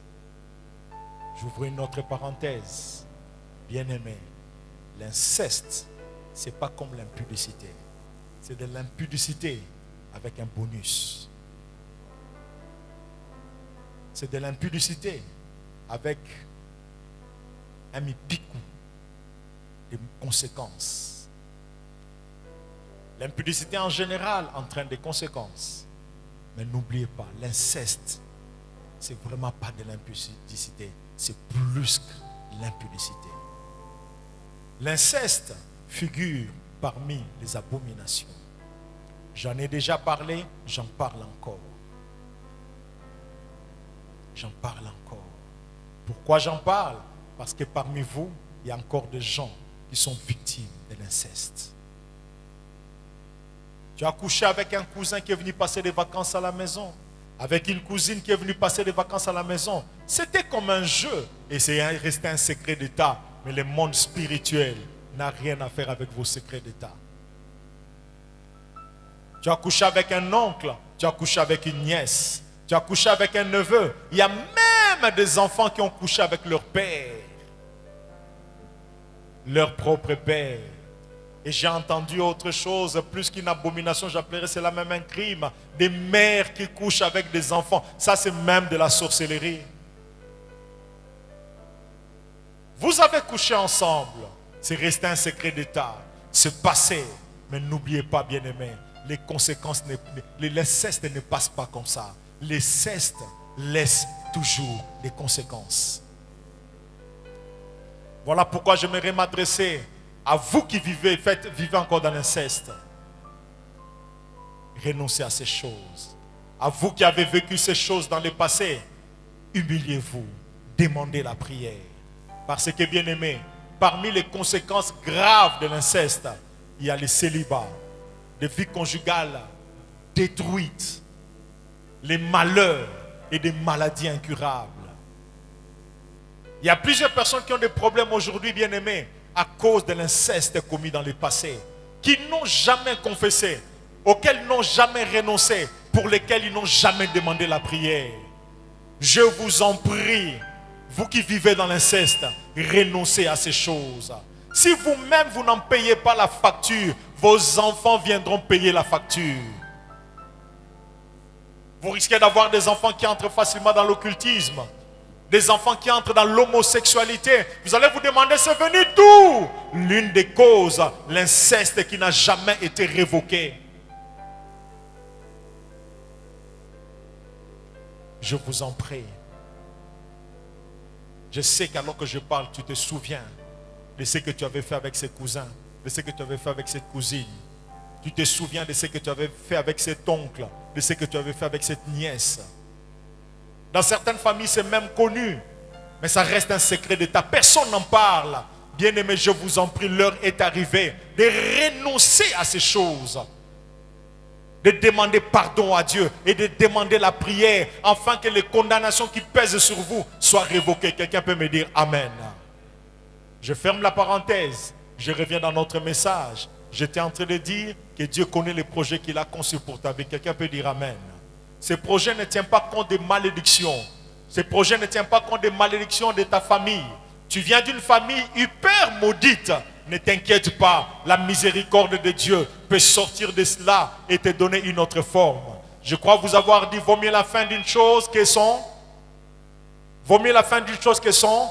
[SPEAKER 1] J'ouvre une autre parenthèse. Bien-aimé, l'inceste, ce n'est pas comme l'impudicité. C'est de l'impudicité avec un bonus. C'est de l'impudicité avec un mipicou de conséquences. L'impudicité en général entraîne des conséquences. Mais n'oubliez pas, l'inceste, c'est vraiment pas de l'impudicité. C'est plus que l'impudicité. L'inceste figure parmi les abominations. J'en ai déjà parlé, j'en parle encore. J'en parle encore. Pourquoi j'en parle? Parce que parmi vous, il y a encore des gens qui sont victimes de l'inceste. Tu as couché avec un cousin qui est venu passer des vacances à la maison, avec une cousine qui est venue passer des vacances à la maison. C'était comme un jeu et c'est resté un secret d'État. Mais le monde spirituel n'a rien à faire avec vos secrets d'État. Tu as couché avec un oncle, tu as couché avec une nièce, tu as couché avec un neveu. Il y a même des enfants qui ont couché avec leur père, leur propre père. Et j'ai entendu autre chose, plus qu'une abomination, j'appellerais cela même un crime. Des mères qui couchent avec des enfants, ça c'est même de la sorcellerie. Vous avez couché ensemble, c'est resté un secret d'État, c'est passé. Mais n'oubliez pas, bien-aimés, les conséquences, l'inceste ne passe pas comme ça. L'inceste laisse toujours des conséquences. Voilà pourquoi j'aimerais m'adresser à vous qui vivez encore dans l'inceste. Renoncez à ces choses. À vous qui avez vécu ces choses dans le passé, humiliez-vous, demandez la prière. Parce que, bien-aimés, parmi les conséquences graves de l'inceste, il y a le célibat, des vies conjugales détruites, les malheurs et des maladies incurables. Il y a plusieurs personnes qui ont des problèmes aujourd'hui, bien-aimés, à cause de l'inceste commis dans le passé, qui n'ont jamais confessé, auxquels ils n'ont jamais renoncé, pour lesquels ils n'ont jamais demandé la prière. Je vous en prie, vous qui vivez dans l'inceste, renoncez à ces choses. Si vous-même vous n'en payez pas la facture, vos enfants viendront payer la facture. Vous risquez d'avoir des enfants qui entrent facilement dans l'occultisme, des enfants qui entrent dans l'homosexualité. Vous allez vous demander, c'est venu d'où? L'une des causes, l'inceste qui n'a jamais été révoqué. Je vous en prie. Je sais qu'alors que je parle, tu te souviens de ce que tu avais fait avec ses cousins, de ce que tu avais fait avec cette cousine. Tu te souviens de ce que tu avais fait avec cet oncle, de ce que tu avais fait avec cette nièce. Dans certaines familles, c'est même connu, mais ça reste un secret d'État. Personne n'en parle. Bien-aimés, je vous en prie, l'heure est arrivée de renoncer à ces choses, de demander pardon à Dieu et de demander la prière afin que les condamnations qui pèsent sur vous soient révoquées. Quelqu'un peut me dire Amen. Je ferme la parenthèse. Je reviens dans notre message. J'étais en train de dire que Dieu connaît les projets qu'il a conçus pour ta vie. Quelqu'un peut dire Amen. Ces projets ne tiennent pas compte des malédictions. Ces projets ne tiennent pas compte des malédictions de ta famille. Tu viens d'une famille hyper maudite. Ne t'inquiète pas, la miséricorde de Dieu peut sortir de cela et te donner une autre forme. Je crois vous avoir dit, vaut mieux la fin d'une chose que son. Vaut mieux la fin d'une chose que son.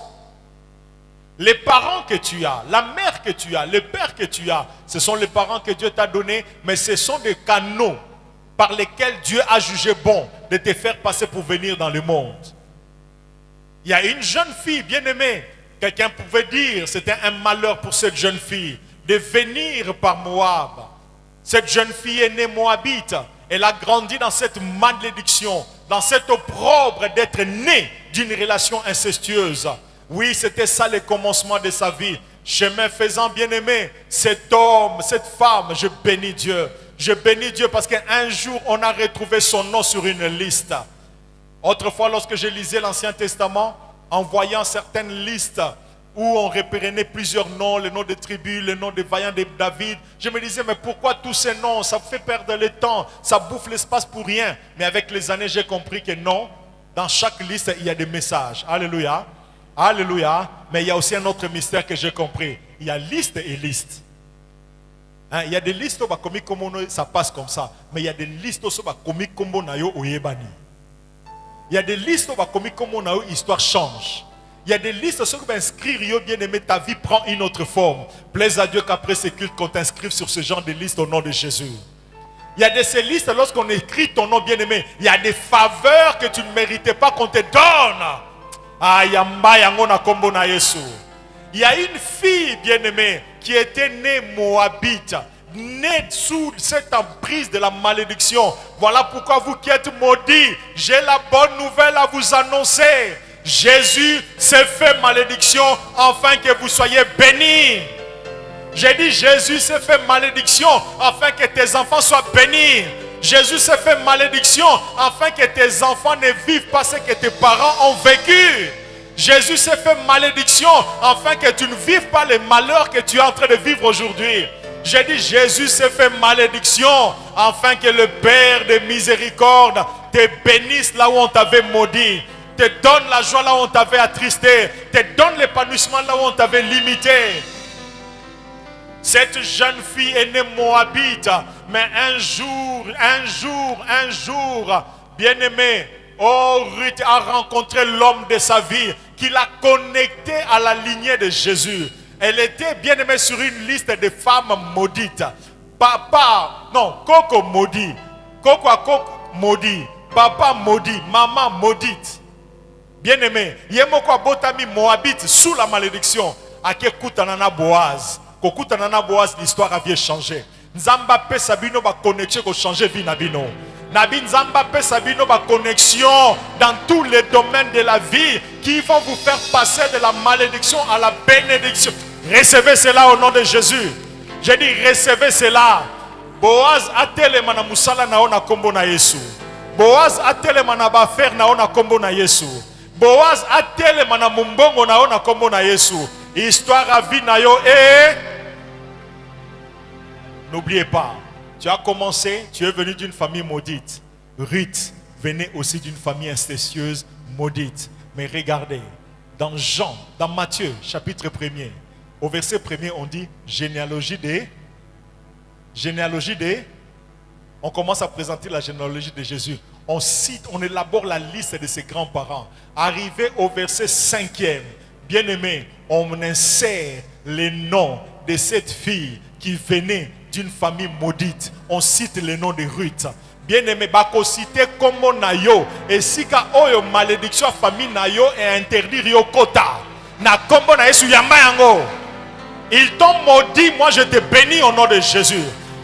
[SPEAKER 1] Les parents que tu as, la mère que tu as, le père que tu as, ce sont les parents que Dieu t'a donnés, mais ce sont des canaux par lesquels Dieu a jugé bon de te faire passer pour venir dans le monde. Il y a une jeune fille bien-aimée. Quelqu'un pouvait dire, c'était un malheur pour cette jeune fille de venir par Moab. Cette jeune fille est née moabite. Elle a grandi dans cette malédiction, dans cet opprobre d'être née d'une relation incestueuse. Oui, c'était ça le commencement de sa vie. Chemin faisant, bien-aimé, cet homme, cette femme, je bénis Dieu. Je bénis Dieu parce qu'un jour, on a retrouvé son nom sur une liste. Autrefois, lorsque je lisais l'Ancien Testament, en voyant certaines listes où on reprenait plusieurs noms, le nom des tribus, le nom des vaillants de David, je me disais, mais pourquoi tous ces noms? Ça fait perdre le temps, ça bouffe l'espace pour rien. Mais avec les années, j'ai compris que non, dans chaque liste, il y a des messages. Alléluia. Alléluia. Mais il y a aussi un autre mystère que j'ai compris. Il y a liste et liste. Hein, il y a des listes où ça passe comme ça. Mais il y a des listes où il y a des listes où l'histoire change. Il y a des listes où inscrire bien-aimé, ta vie prend une autre forme. Plaise à Dieu qu'après ce culte, qu'on t'inscrive sur ce genre de liste au nom de Jésus. Il y a de ces listes, lorsqu'on écrit ton nom bien-aimé, il y a des faveurs que tu ne méritais pas qu'on te donne. Il y a une fille bien-aimée qui était née moabite, née sous cette emprise de la malédiction. Voilà pourquoi vous qui êtes maudits, j'ai la bonne nouvelle à vous annoncer. Jésus s'est fait malédiction afin que vous soyez bénis. J'ai dit Jésus s'est fait malédiction afin que tes enfants soient bénis. Jésus s'est fait malédiction afin que tes enfants ne vivent pas ce que tes parents ont vécu. Jésus s'est fait malédiction afin que tu ne vives pas les malheurs que tu es en train de vivre aujourd'hui. J'ai dit Jésus s'est fait malédiction afin que le Père de miséricorde te bénisse là où on t'avait maudit, te donne la joie là où on t'avait attristé, te donne l'épanouissement là où on t'avait limité. Cette jeune fille est née moabite, mais un jour, bien-aimé, Ruth a rencontré l'homme de sa vie qui l'a connecté à la lignée de Jésus. Elle était bien-aimée sur une liste de femmes maudites. Papa, non, Coco maudit. Coco à Coco maudit. Papa maudit. Maman maudite. Bien-aimé, Yemoko Botami Moabite sous la malédiction. Ake Koutanana Boaz. Kokutanana Boaz, l'histoire avait changé. Nzamba pe Sabino va connexion ko changer vie Nabino. Nabi Nzamba pe Sabino va connexion dans tous les domaines de la vie qui vont vous faire passer de la malédiction à la bénédiction. Recevez cela au nom de Jésus. J'ai dit recevez cela. Boaz atele mana musala na ona kombo na Yesu. Boaz atele mana ba faire na ona kombo na Yesu. Boaz atele mana mumbongo na ona kombo na Yesu. Histoire à vie na yo et n'oubliez pas, tu as commencé, tu es venu d'une famille maudite. Ruth venait aussi d'une famille incestueuse maudite. Mais regardez, dans Jean, dans Matthieu, chapitre 1er, au verset 1er, on dit généalogie des. On commence à présenter la généalogie de Jésus. On cite, on élabore la liste de ses grands-parents. Arrivé au verset 5e, bien aimé, on insère les noms de cette fille qui venait d'une famille maudite. On cite le nom de Ruth. Bien aimé, bako cité comme nayo. Et si ka oyo malédiction famille nayo est interdit rio kota. Na kombo na Yesu yamba yango. Ils t'ont maudit, moi je te bénis au nom de Jésus.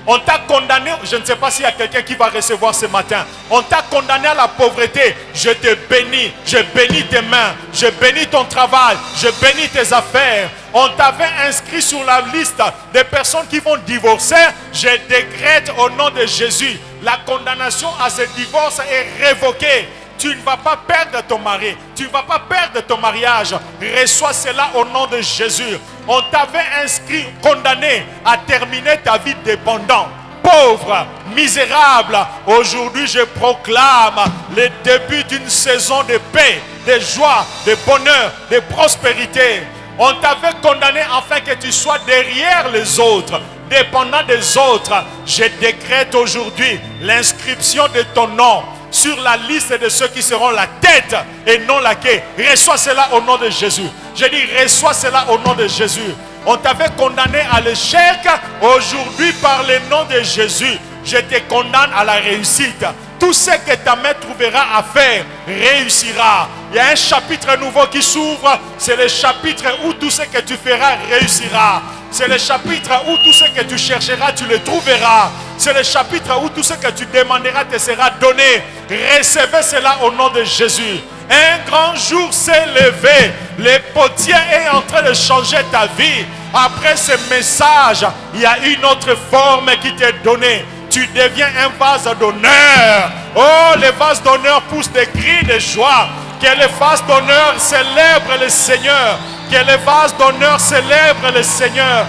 [SPEAKER 1] On t'a condamné, je ne sais pas s'il y a quelqu'un qui va recevoir ce matin. On t'a condamné à la pauvreté. Je te bénis, je bénis tes mains, je bénis ton travail, je bénis tes affaires. On t'avait inscrit sur la liste des personnes qui vont divorcer. Je décrète au nom de Jésus, la condamnation à ce divorce est révoquée. Tu ne vas pas perdre ton mari. Tu ne vas pas perdre ton mariage. Reçois cela au nom de Jésus. On t'avait inscrit, condamné à terminer ta vie dépendant, pauvre, misérable. Aujourd'hui, je proclame le début d'une saison de paix, de joie, de bonheur, de prospérité. On t'avait condamné afin que tu sois derrière les autres, dépendant des autres. Je décrète aujourd'hui l'inscription de ton nom sur la liste de ceux qui seront la tête et non la queue. Reçois cela au nom de Jésus. Je dis reçois cela au nom de Jésus. On t'avait condamné à l'échec. Aujourd'hui par le nom de Jésus, je te condamne à la réussite. Tout ce que ta main trouvera à faire réussira. Il y a un chapitre nouveau qui s'ouvre. C'est le chapitre où tout ce que tu feras réussira. C'est le chapitre où tout ce que tu chercheras, tu le trouveras. C'est le chapitre où tout ce que tu demanderas te sera donné. Recevez cela au nom de Jésus. Un grand jour s'est levé. Le potier est en train de changer ta vie. Après ce message, il y a une autre forme qui t'est donnée. Tu deviens un vase d'honneur. Oh, les vases d'honneur poussent des cris de joie. Que les vases d'honneur célèbrent le Seigneur. Que les vases d'honneur célèbrent le Seigneur.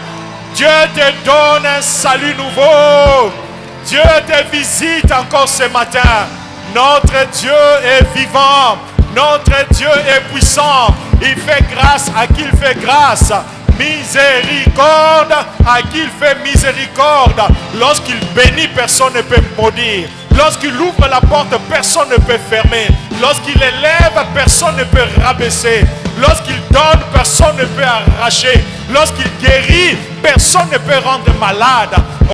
[SPEAKER 1] Dieu te donne un salut nouveau. Dieu te visite encore ce matin. Notre Dieu est vivant. Notre Dieu est puissant. Il fait grâce à qui il fait grâce. Miséricorde à qui il fait miséricorde. Lorsqu'il bénit, personne ne peut maudire. Lorsqu'il ouvre la porte, personne ne peut fermer. Lorsqu'il élève, personne ne peut rabaisser. Lorsqu'il donne, personne ne peut arracher. Lorsqu'il guérit, personne ne peut rendre malade.